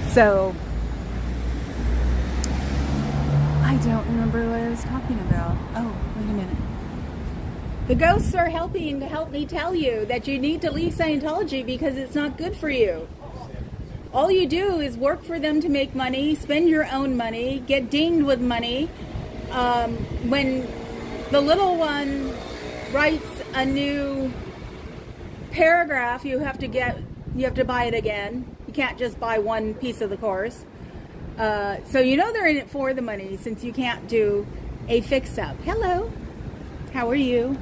So, I don't remember what I was talking about. Oh, wait a minute. The ghosts are helping to help me tell you that you need to leave Scientology because it's not good for you. All you do is work for them to make money, spend your own money, get dinged with money. When the little one writes a new paragraph, you have to buy it again. You can't just buy one piece of the course. So you know they're in it for the money, since you can't do a fix-up. Hello, how are you?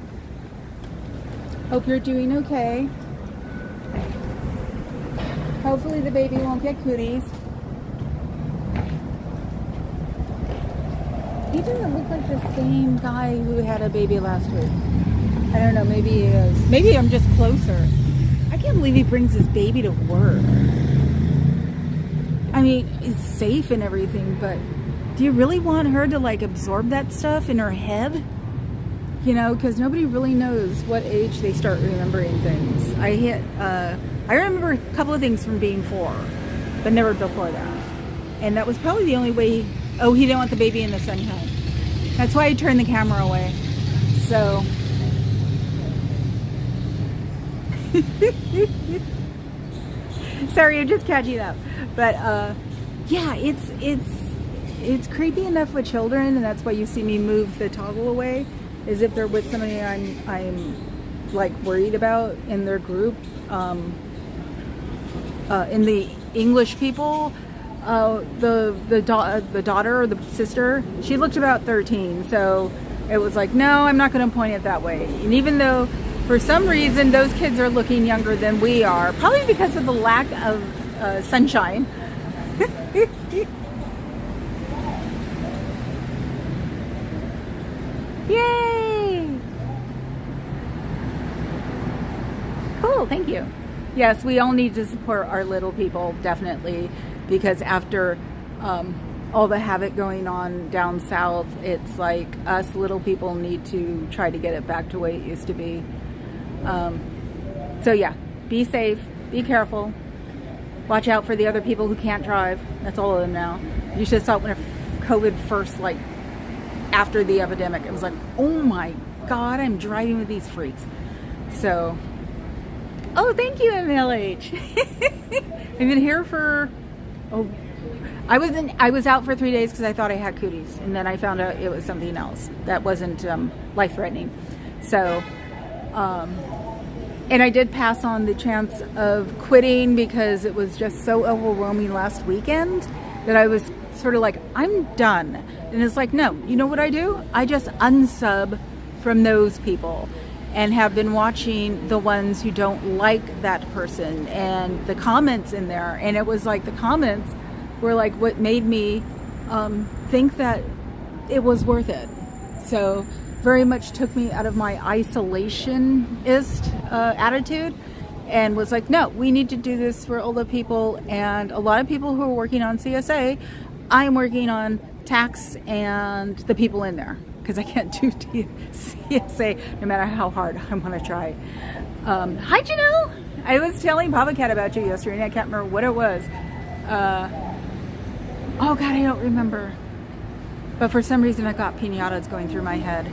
Hope you're doing okay. Hopefully the baby won't get cooties. He doesn't look like the same guy who had a baby last week. I don't know, maybe he is. Maybe I'm just closer. I can't believe he brings his baby to work. I mean, it's safe and everything, but do you really want her to like absorb that stuff in her head? You know, because nobody really knows what age they start remembering things. I remember a couple of things from being 4, but never before that. And that was probably the only way. Oh, he didn't want the baby in the sunshine. That's why I turned the camera away. So. Sorry, I'm just catching up. But yeah, it's creepy enough with children, and that's why you see me move the toggle away, is if they're with somebody I'm like worried about in their group. In the English people, the daughter or the sister, she looked about 13, so it was like, no, I'm not going to point it that way. And even though for some reason those kids are looking younger than we are, probably because of the lack of sunshine. Yay! Cool, thank you. Yes, we all need to support our little people, definitely, because after all the havoc going on down south, it's like us little people need to try to get it back to the way it used to be. So yeah, be safe, be careful, watch out for the other people who can't drive. That's all of them now. You should have saw when COVID first, like after the epidemic, it was like, oh my God, I'm driving with these freaks. So, oh, thank you, MLH. I've been here for, I was out for 3 days because I thought I had cooties, and then I found out it was something else that wasn't life-threatening. So, and I did pass on the chance of quitting because it was just so overwhelming last weekend that I was sort of like, I'm done. And it's like, no, you know what I do? I just unsub from those people, and have been watching the ones who don't like that person and the comments in there. And it was like the comments were like what made me think that it was worth it. So very much took me out of my isolationist attitude, and was like, no, we need to do this for all the people. And a lot of people who are working on CSA, I'm working on tax and the people in there, because I can't do CSA no matter how hard I want to try. Hi, Janelle. I was telling Papa Cat about you yesterday, and I can't remember what it was. Oh God, I don't remember. But for some reason, I got piñatas going through my head.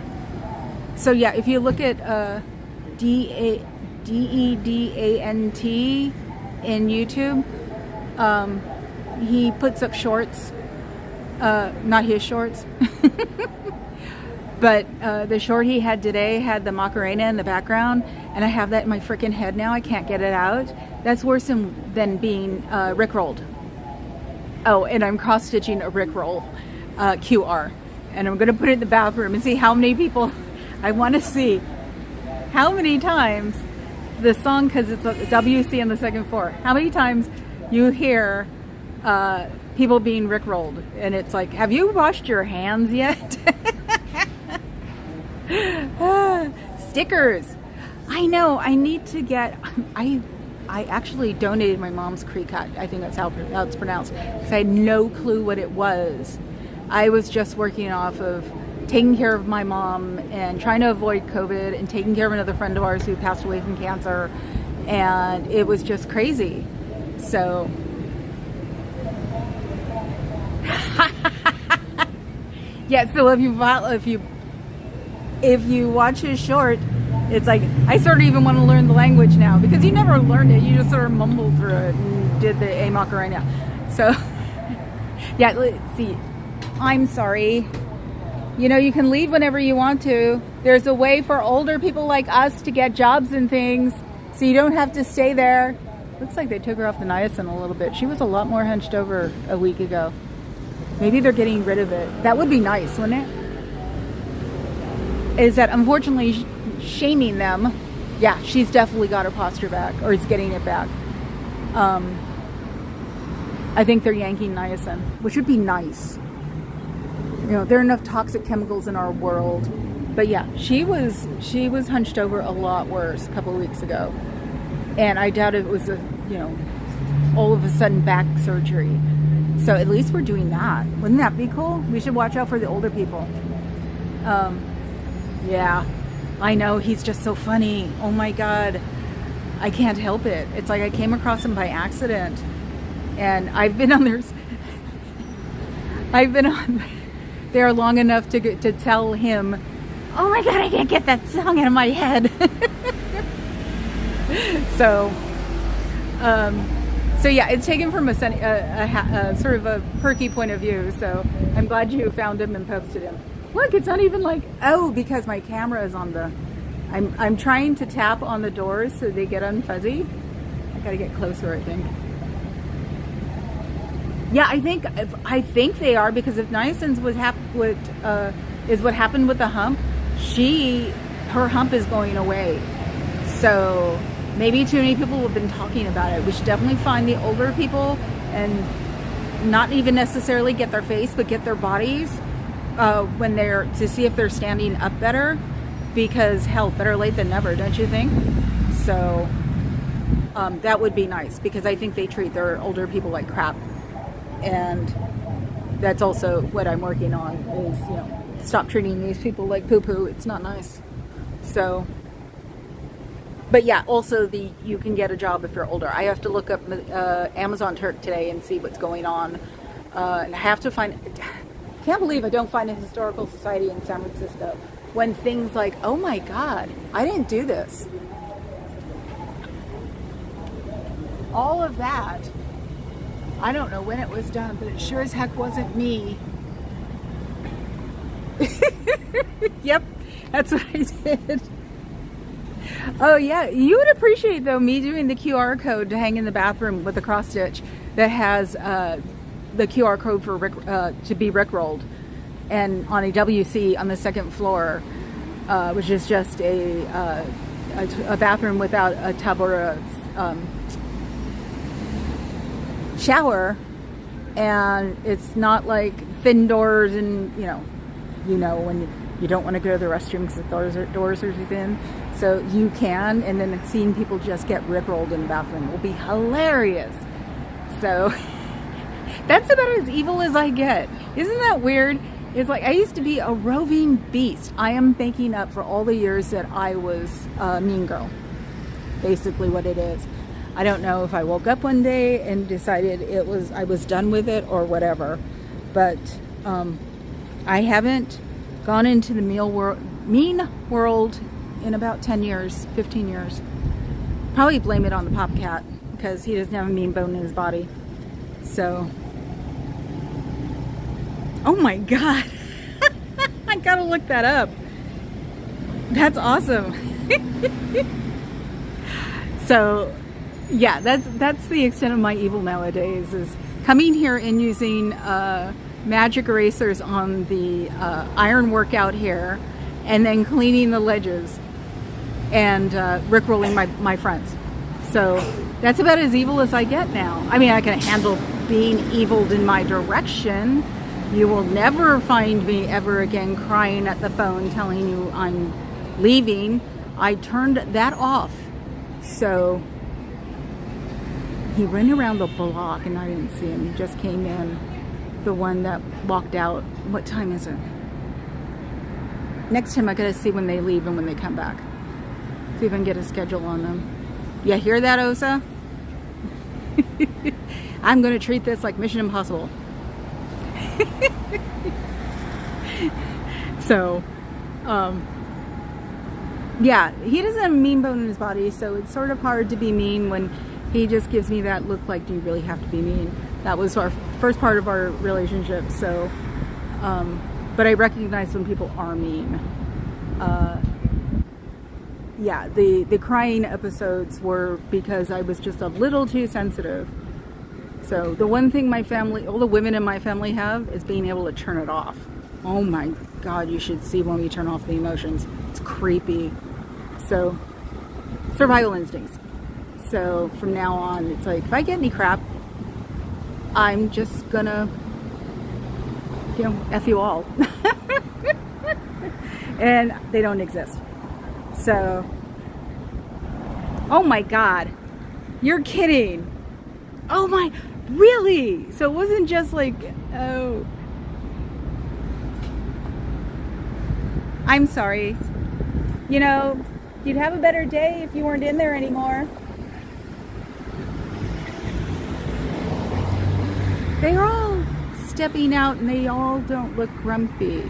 So yeah, if you look at DEDANT in YouTube, he puts up shorts. Not his shorts. But the short he had today had the Macarena in the background, and I have that in my freaking head now. I can't get it out. That's worse than being rickrolled. Oh, and I'm cross-stitching a rickroll QR. And I'm going to put it in the bathroom and see how many people, I want to see how many times the song, because it's a WC on the second floor, how many times you hear people being rickrolled. And it's like, have you washed your hands yet? Stickers. I know, I need to get, I actually donated my mom's Creek Cut. I think that's how it's pronounced, because I had no clue what it was. I was just working off of taking care of my mom and trying to avoid COVID and taking care of another friend of ours who passed away from cancer, and it was just crazy. So yeah, so if you watch his short, it's like, I sort of even want to learn the language now, because you never learned it. You just sort of mumbled through it and did the A Macarena. So yeah, let's see. I'm sorry. You know, you can leave whenever you want to. There's a way for older people like us to get jobs and things, so you don't have to stay there. Looks like they took her off the niacin a little bit. She was a lot more hunched over a week ago. Maybe they're getting rid of it. That would be nice, wouldn't it? Is that unfortunately shaming them. Yeah, she's definitely got her posture back, or is getting it back. I think they're yanking niacin, which would be nice. You know, there are enough toxic chemicals in our world. But yeah, she was hunched over a lot worse a couple of weeks ago. And I doubt it was all of a sudden back surgery. So at least we're doing that. Wouldn't that be cool? We should watch out for the older people. Yeah, I know, he's just so funny. Oh my God. I can't help it. It's like I came across him by accident. And I've been on there long enough to tell him, oh my God, I can't get that song out of my head. So yeah, it's taken from a sort of a perky point of view. So I'm glad you found him and posted him. Look, it's not even like, oh, because my camera is on the, I'm trying to tap on the doors so they get unfuzzy. I gotta get closer, I think. Yeah, I think they are, because if niacin is what happened with the hump, her hump is going away. So maybe too many people have been talking about it. We should definitely find the older people and not even necessarily get their face, but get their bodies to see if they're standing up better, because hell, better late than never, don't you think? So that would be nice, because I think they treat their older people like crap. And that's also what I'm working on, is, stop treating these people like poo-poo. It's not nice. So, but yeah, also you can get a job if you're older. I have to look up Amazon Turk today and see what's going on. And I have to can't believe I don't find a historical society in San Francisco when things like, oh my God, I didn't do this. All of that. I don't know when it was done, but it sure as heck wasn't me. Yep, that's what I did. Oh yeah, you would appreciate though me doing the QR code to hang in the bathroom with a cross stitch that has the QR code for to be rickrolled, and on a WC on the second floor, which is just a bathroom without a tub or a shower, and it's not like thin doors, and you know when you don't want to go to the restroom because the doors are too thin, so you can, and then seeing people just get rickrolled in the bathroom will be hilarious. So that's about as evil as I get. Isn't that weird? It's like I used to be a roving beast. I am making up for all the years that I was a mean girl. Basically what it is. I don't know if I woke up one day and decided I was done with it or whatever, but I haven't gone into the mean world in about 10 years, 15 years. Probably blame it on the pop cat, because he doesn't have a mean bone in his body. So, oh my God, I gotta look that up. That's awesome. So yeah, that's the extent of my evil nowadays, is coming here and using magic erasers on the iron work out here, and then cleaning the ledges and rickrolling my friends. So that's about as evil as I get now. I mean, I can handle being eviled in my direction. You will never find me ever again crying at the phone telling you I'm leaving. I turned that off. So he ran around the block and I didn't see him. He just came in. The one that walked out. What time is it? Next time I gotta see when they leave and when they come back. See if I can get a schedule on them. You hear that, Osa? I'm gonna treat this like Mission Impossible. So, yeah, he doesn't have a mean bone in his body, so it's sort of hard to be mean when he just gives me that look like, do you really have to be mean? That was our first part of our relationship, so, but I recognize when people are mean. yeah, the crying episodes were because I was just a little too sensitive. So the one thing my family, all the women in my family have is being able to turn it off. Oh my God, you should see when we turn off the emotions. It's creepy. So, survival instincts. So from now on, it's like, if I get any crap, I'm just gonna, you know, F you all. And they don't exist. So, oh my God, you're kidding. Oh my, really? So it wasn't just like, oh, I'm sorry. You know, you'd have a better day if you weren't in there anymore. They're all stepping out and they all don't look grumpy.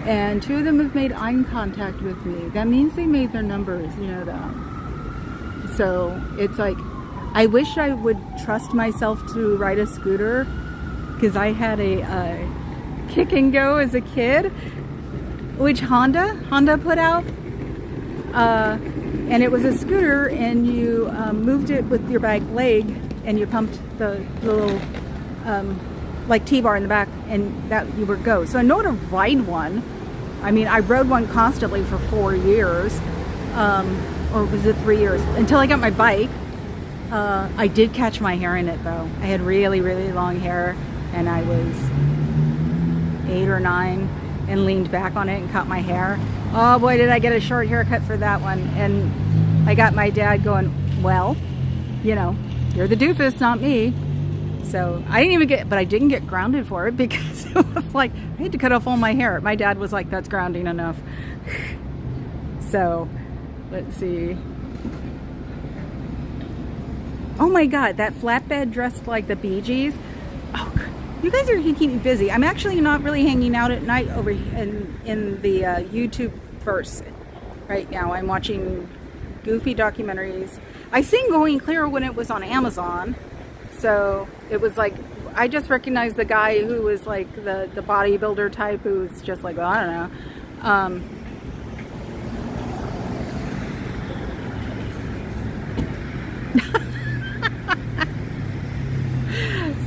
And 2 of them have made eye contact with me. That means they made their numbers, you know that. So it's like, I wish I would trust myself to ride a scooter, because I had a kick and go as a kid, which Honda put out. And it was a scooter, and you moved it with your back leg, and you pumped the little like T-bar in the back, and that you would go. So I know how to ride one. I mean, I rode one constantly for 4 years, or was it 3 years, until I got my bike. I did catch my hair in it though. I had really, really long hair, and I was 8 or 9 and leaned back on it and cut my hair. Oh boy, did I get a short haircut for that one. And I got my dad going, well, you know, you're the doofus, not me. So I didn't even get, but I didn't get grounded for it, because it was like, I had to cut off all my hair. My dad was like, that's grounding enough. So let's see. Oh my God, that flatbed dressed like the Bee Gees. Oh, you guys are keeping me busy. I'm actually not really hanging out at night over in the YouTube verse right now. I'm watching goofy documentaries. I seen Going Clear when it was on Amazon. So it was like, I just recognized the guy who was like the bodybuilder type, who was just like, well, I don't know.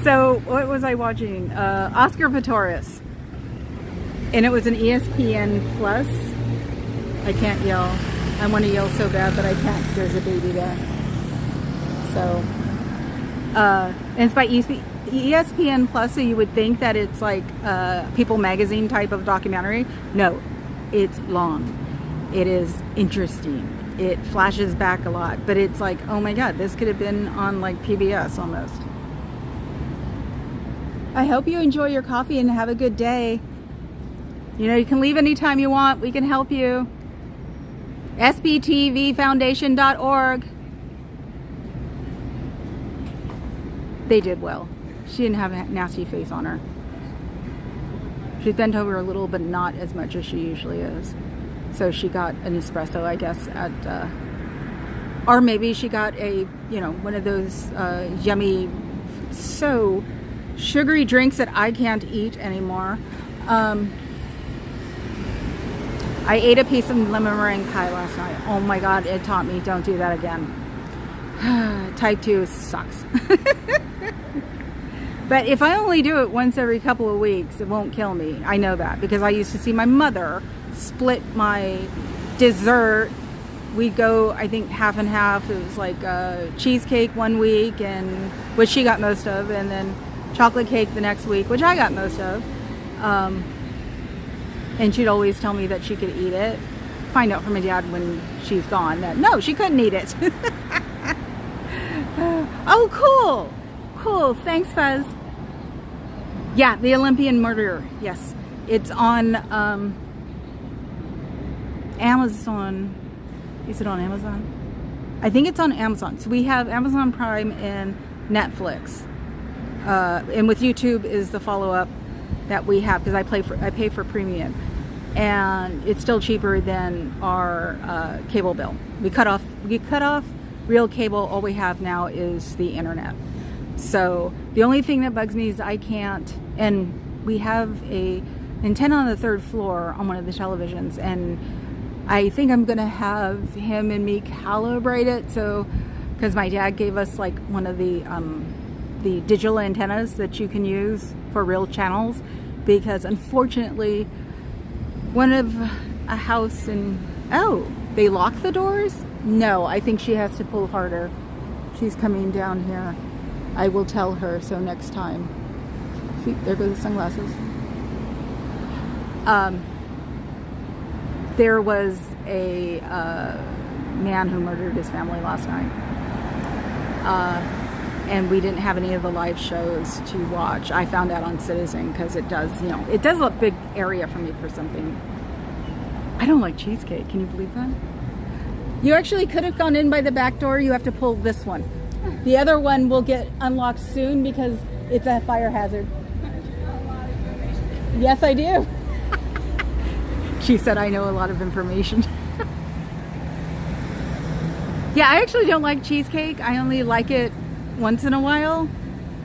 So what was I watching? Oscar Pistorius. And it was an ESPN Plus. I can't yell. I want to yell so bad, but I can't because there's a baby there. So, and it's by ESPN Plus, so you would think that it's like People Magazine type of documentary. No, it's long. It is interesting. It flashes back a lot, but it's like, oh my God, this could have been on like PBS almost. I hope you enjoy your coffee and have a good day. You know, you can leave anytime you want. We can help you. sbtvfoundation.org. They did well. She didn't have a nasty face on her. She's bent over a little, but not as much as she usually is. So she got an espresso, I guess, at, or maybe she got a, you know, one of those yummy, so sugary drinks that I can't eat anymore. I ate a piece of lemon meringue pie last night. Oh my God, it taught me, don't do that again. Type 2 sucks. But if I only do it once every couple of weeks, it won't kill me. I know that, because I used to see my mother split my dessert. We'd go, I think, half and half. It was like cheesecake one week, and which she got most of, and then chocolate cake the next week, which I got most of. And she'd always tell me that she could eat it. Find out from my dad when she's gone that no, she couldn't eat it. Oh, cool. Cool. Thanks, Fuzz. Yeah, The Olympian Murderer. Yes. It's on Amazon. Is it on Amazon? I think it's on Amazon. So we have Amazon Prime and Netflix. And with YouTube is the follow-up that we have, because I pay for premium, and it's still cheaper than our cable bill. We cut off real cable. All we have now is the internet. So the only thing that bugs me is I can't, and we have a antenna on the 3rd floor on one of the televisions, and I think I'm gonna have him and me calibrate it, so because my dad gave us like one of the digital antennas that you can use for real channels, because unfortunately one of a house in, oh, they lock the doors? No, I think she has to pull harder. She's coming down here. I will tell her so next time. See, there go the sunglasses. There was a man who murdered his family last night. And we didn't have any of the live shows to watch. I found out on Citizen because it does, you know, it does a big area for me for something. I don't like cheesecake. Can you believe that? You actually could have gone in by the back door. You have to pull this one. The other one will get unlocked soon because it's a fire hazard. Yes, I do. She said I know a lot of information. Yeah, I actually don't like cheesecake. I only like it once in a while.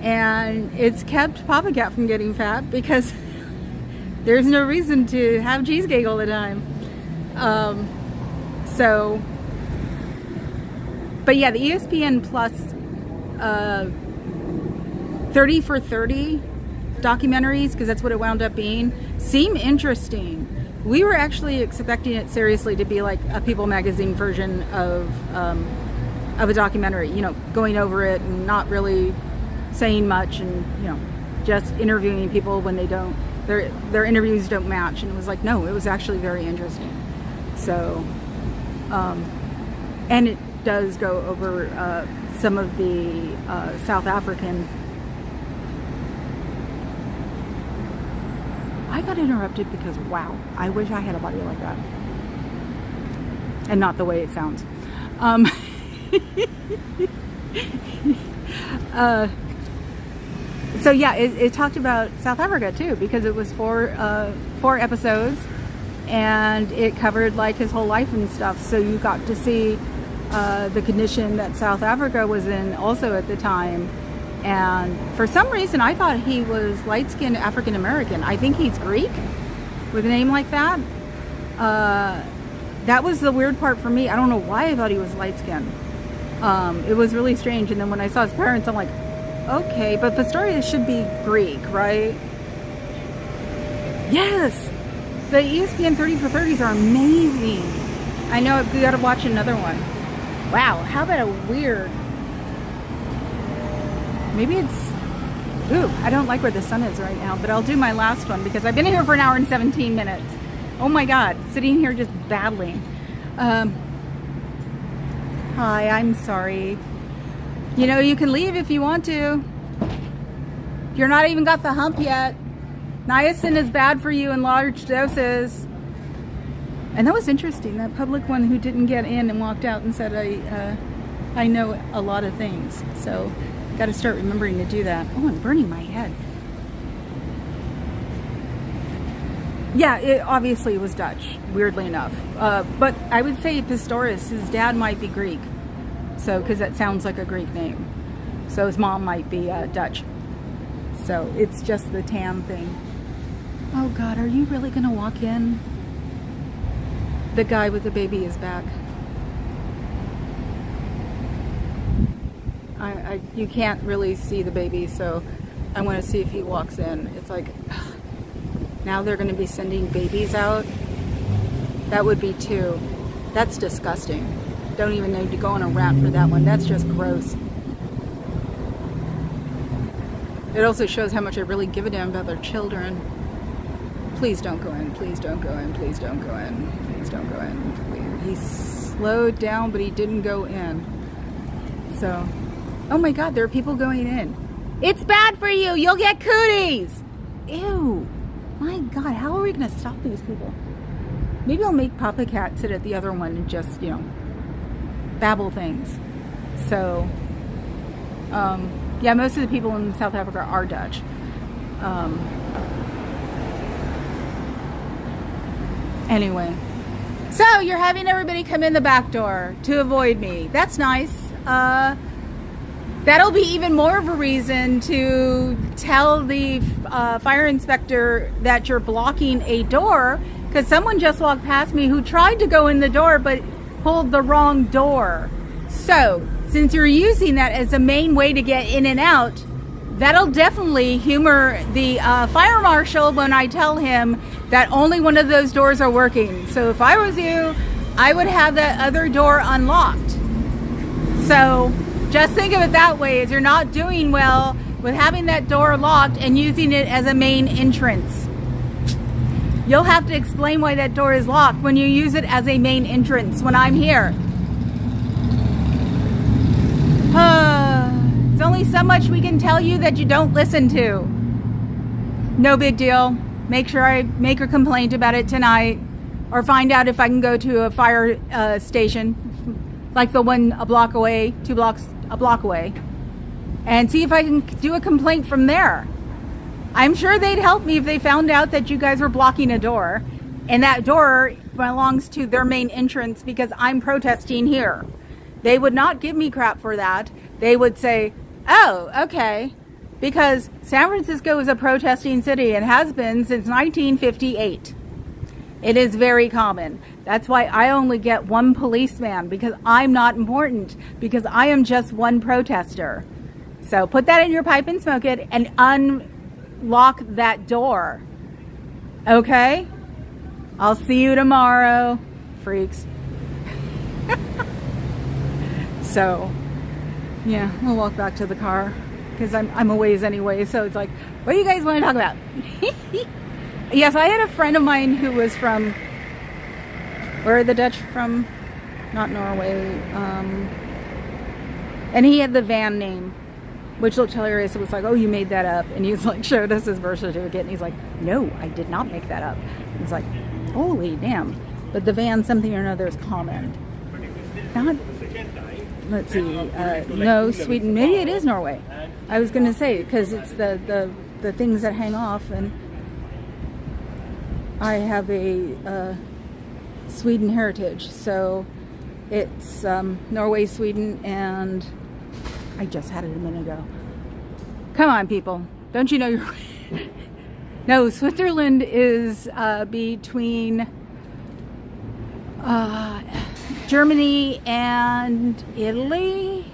And it's kept Papa Cat from getting fat because there's no reason to have cheesecake all the time. But yeah, the ESPN Plus 30 for 30 documentaries, because that's what it wound up being, seem interesting. We were actually expecting it seriously to be like a People magazine version of a documentary, you know, going over it and not really saying much, and you know, just interviewing people when they don't, their interviews don't match. And it was like, no, it was actually very interesting. So and it does go over some of the South African. I got interrupted because, wow, I wish I had a body like that. And not the way it sounds. So yeah, it talked about South Africa too, because it was four episodes, and it covered like his whole life and stuff. So you got to see the condition that South Africa was in also at the time. And for some reason, I thought he was light-skinned African American. I think he's Greek with a name like that. That was the weird part for me. I don't know why I thought he was light-skinned. It was really strange. And then when I saw his parents, I'm like, okay, but the story should be Greek, right? Yes, the ESPN 30 for 30s are amazing. I know, we got to watch another one. Wow, how about a weird... Maybe it's, ooh, I don't like where the sun is right now, but I'll do my last one because I've been here for an hour and 17 minutes. Oh my God, sitting here just babbling. Hi, I'm sorry. You know, you can leave if you want to. You're not even got the hump yet. Niacin is bad for you in large doses. And that was interesting, that public one who didn't get in and walked out and said, I know a lot of things. So got to start remembering to do that. Oh, I'm burning my head. Yeah, it obviously was Dutch, weirdly enough. But I would say Pistorius, his dad might be Greek. So, because that sounds like a Greek name. So his mom might be Dutch. So it's just the tan thing. Oh God, are you really gonna walk in? The guy with the baby is back. You can't really see the baby, so I want to see if he walks in. It's like, ugh, now they're going to be sending babies out. That would be too. That's disgusting. Don't even need to go on a rant for that one. That's just gross. It also shows how much I really give a damn about their children. Please don't go in. Please don't go in. Please don't go in. Please don't go in. Please. He slowed down, but he didn't go in. So... oh my God, there are people going in. It's bad for you. You'll get cooties. Ew. My God, how are we going to stop these people? Maybe I'll make Papa Cat sit at the other one and just, you know, babble things. So, yeah, most of the people in South Africa are Dutch. Anyway. So, you're having everybody come in the back door to avoid me. That's nice. That'll be even more of a reason to tell the fire inspector that you're blocking a door because someone just walked past me who tried to go in the door but pulled the wrong door. So since you're using that as a main way to get in and out, that'll definitely humor the fire marshal when I tell him that only one of those doors are working. So if I was you, I would have that other door unlocked. So just think of it that way, as you're not doing well with having that door locked and using it as a main entrance. You'll have to explain why that door is locked when you use it as a main entrance when I'm here. It's only so much we can tell you that you don't listen to. No big deal. Make sure I make a complaint about it tonight, or find out if I can go to a fire station, like the one a block away, a block away, and see if I can do a complaint from there. I'm sure they'd help me if they found out that you guys were blocking a door, and that door belongs to their main entrance because I'm protesting here. They would not give me crap for that. They would say, oh, okay, because San Francisco is a protesting city and has been since 1958. It is very common. That's why I only get one policeman, because I'm not important, because I am just one protester. So put that in your pipe and smoke it and unlock that door. Okay? I'll see you tomorrow, freaks. So, yeah, we'll walk back to the car because I'm a ways anyway. So it's like, what do you guys want to talk about? Yes, I had a friend of mine who was from, where are the Dutch from? Not Norway. And he had the van name, which looked hilarious. It was like, oh, you made that up. And he's like, showed us his birth certificate. And he's like, no, I did not make that up. He's like, holy damn. But the van something or another is common. Not, let's see, no, Sweden. Maybe it is Norway. I was going to say, because it's the things that hang off. And I have a Sweden heritage. So it's Norway, Sweden, and I just had it a minute ago. Come on, people. Don't you know you're... No, Switzerland is between Germany and Italy.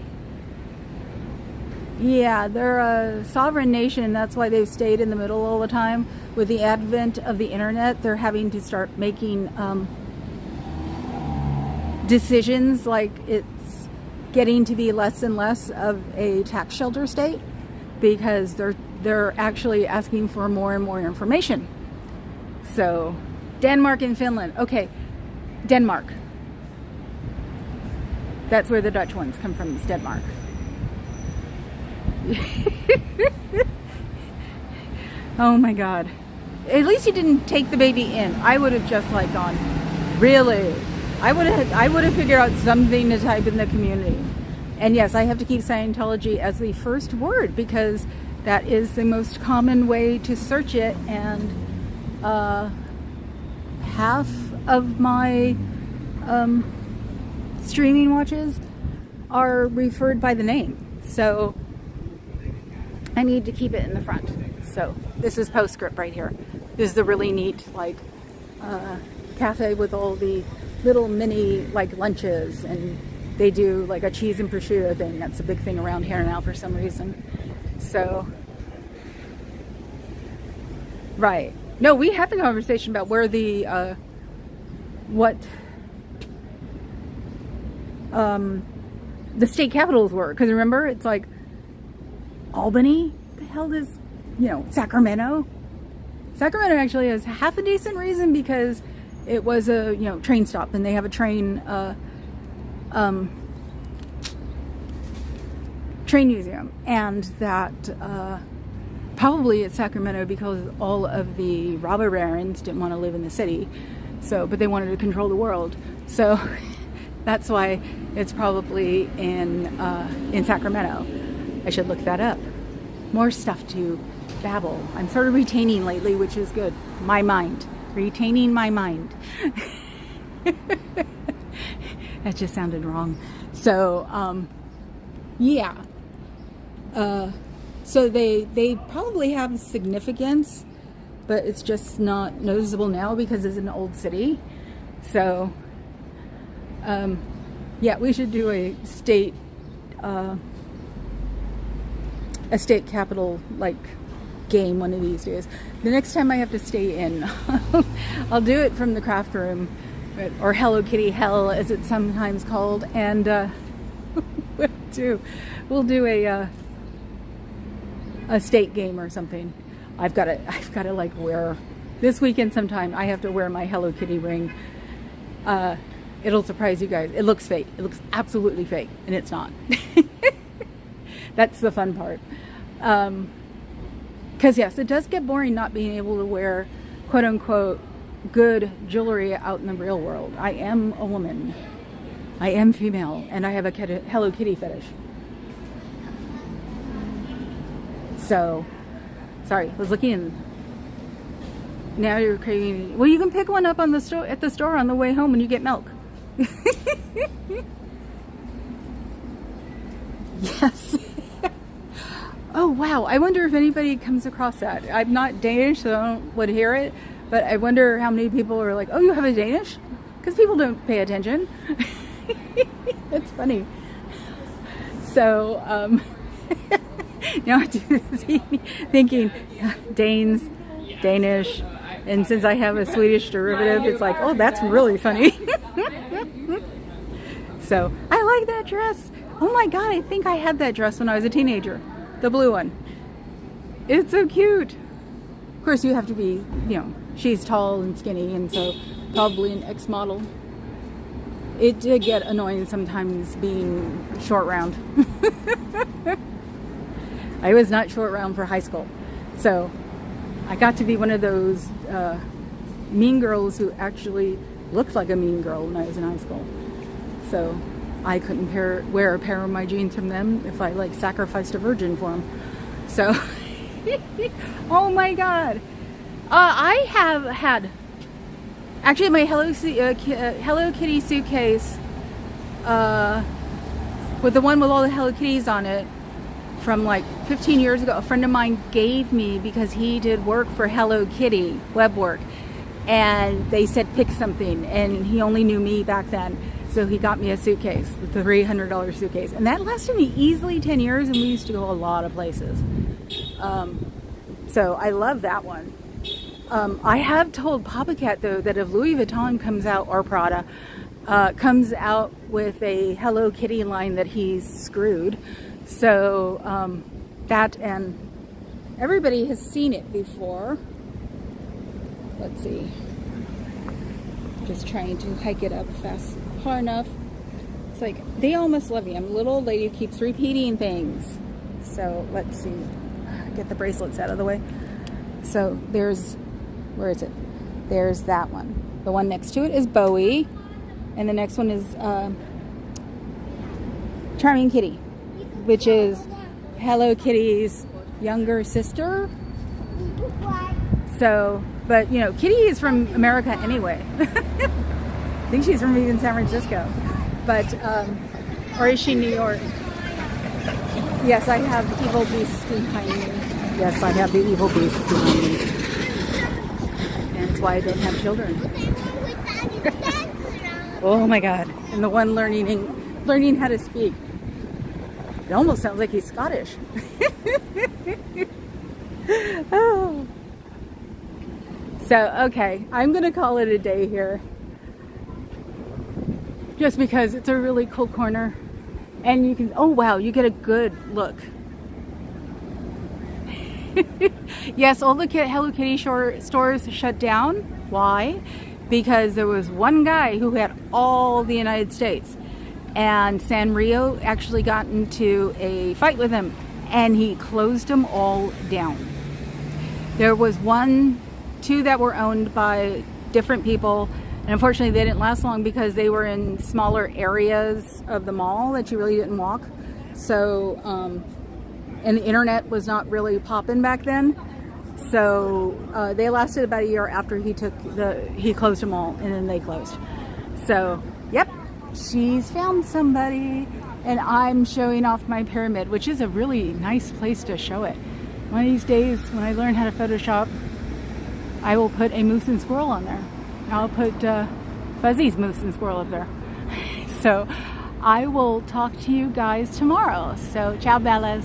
Yeah, they're a sovereign nation. That's why they've stayed in the middle all the time. With the advent of the internet, they're having to start making decisions, like it's getting to be less and less of a tax shelter state, because they're actually asking for more and more information. So Denmark and Finland. Okay, Denmark. That's where the Dutch ones come from, is Denmark. Oh my God. At least you didn't take the baby in. I would have just like gone, really? I would have figured out something to type in the community. And yes, I have to keep Scientology as the first word because that is the most common way to search it, and half of my streaming watches are referred by the name. So I need to keep it in the front. So this is postscript right here. This is the really neat like cafe with all the little mini like lunches, and they do like a cheese and prosciutto thing. That's a big thing around here now for some reason. So, right. No, we had the conversation about where the the state capitals were, because remember, it's like Albany. The hell is, Sacramento? Sacramento actually has half a decent reason, because it was a train stop, and they have a train train museum, and that probably it's Sacramento because all of the robber barons didn't want to live in the city, but they wanted to control the world, so that's why it's probably in Sacramento. I should look that up. More stuff to babble. I'm sort of retaining lately, which is good. My mind. Retaining my mind. That just sounded wrong. So, yeah. So they probably have significance but it's just not noticeable now because it's an old city. So, yeah, we should do a state capital like game one of these days. The next time I have to stay in, I'll do it from the craft room, or Hello Kitty Hell as it's sometimes called, and we'll do a state game or something. I've got to like wear this weekend sometime. I have to wear my Hello Kitty ring. It'll surprise you guys. It looks fake. It looks absolutely fake, and it's not. That's the fun part. Because yes, it does get boring not being able to wear quote unquote good jewelry out in the real world. I am a woman. I am female, and I have a Hello Kitty fetish. So, sorry, I was looking in. Now you're craving. Well, you can pick one up on the at the store on the way home when you get milk. Yes. Oh wow, I wonder if anybody comes across that. I'm not Danish, so I would hear it, but I wonder how many people are like, oh, you have a Danish? Because people don't pay attention. That's funny. So, now I do this thinking Danes, Danish, and since I have a Swedish derivative, it's like, oh, that's really funny. So, I like that dress. Oh my god, I think I had that dress when I was a teenager. The blue one. It's so cute. Of course, you have to be, you know, she's tall and skinny, and so probably an X model. It did get annoying sometimes being short round. I was not short round for high school. So I got to be one of those mean girls who actually looked like a mean girl when I was in high school. So I couldn't wear a pair of my jeans from them if I like sacrificed a virgin for them. So, oh my god. I have had, actually my Hello Kitty suitcase, with the one with all the Hello Kitties on it from like 15 years ago, a friend of mine gave me because he did work for Hello Kitty, web work. And they said pick something, and he only knew me back then. So he got me a suitcase, the $300 suitcase. And that lasted me easily 10 years, and we used to go a lot of places. So I love that one. I have told Papa Cat, though, that if Louis Vuitton comes out, or Prada, comes out with a Hello Kitty line, that he's screwed. So that, and everybody has seen it before. Let's see. Just trying to hike it up far enough. It's like, they almost love me. I'm a little old lady who keeps repeating things. So let's see. Get the bracelets out of the way. So there's, where is it? There's that one. The one next to it is Bowie. And the next one is Charming Kitty, which is Hello Kitty's younger sister. So, but you know, Kitty is from America anyway. I think she's from even San Francisco. But, or is she New York? Yes, I have evil beasts behind me. Yes, I have the evil beasts behind me. And that's why I don't have children. Oh my god. And the one learning how to speak. It almost sounds like he's Scottish. Oh. So, okay, I'm going to call it a day here. Just because it's a really cool corner. And you can, oh wow, you get a good look. Yes, all the Hello Kitty stores shut down. Why? Because there was one guy who had all the United States. And Sanrio actually got into a fight with him. And he closed them all down. There was two that were owned by different people, and unfortunately they didn't last long because they were in smaller areas of the mall that you really didn't walk. So and the internet was not really popping back then, so they lasted about a year after he closed them all, and then they closed. So yep, she's found somebody, and I'm showing off my pyramid, which is a really nice place to show it. One of these days when I learn how to Photoshop, I will put a moose and squirrel on there. I'll put Fuzzy's moose and squirrel up there. So I will talk to you guys tomorrow. So ciao bellas.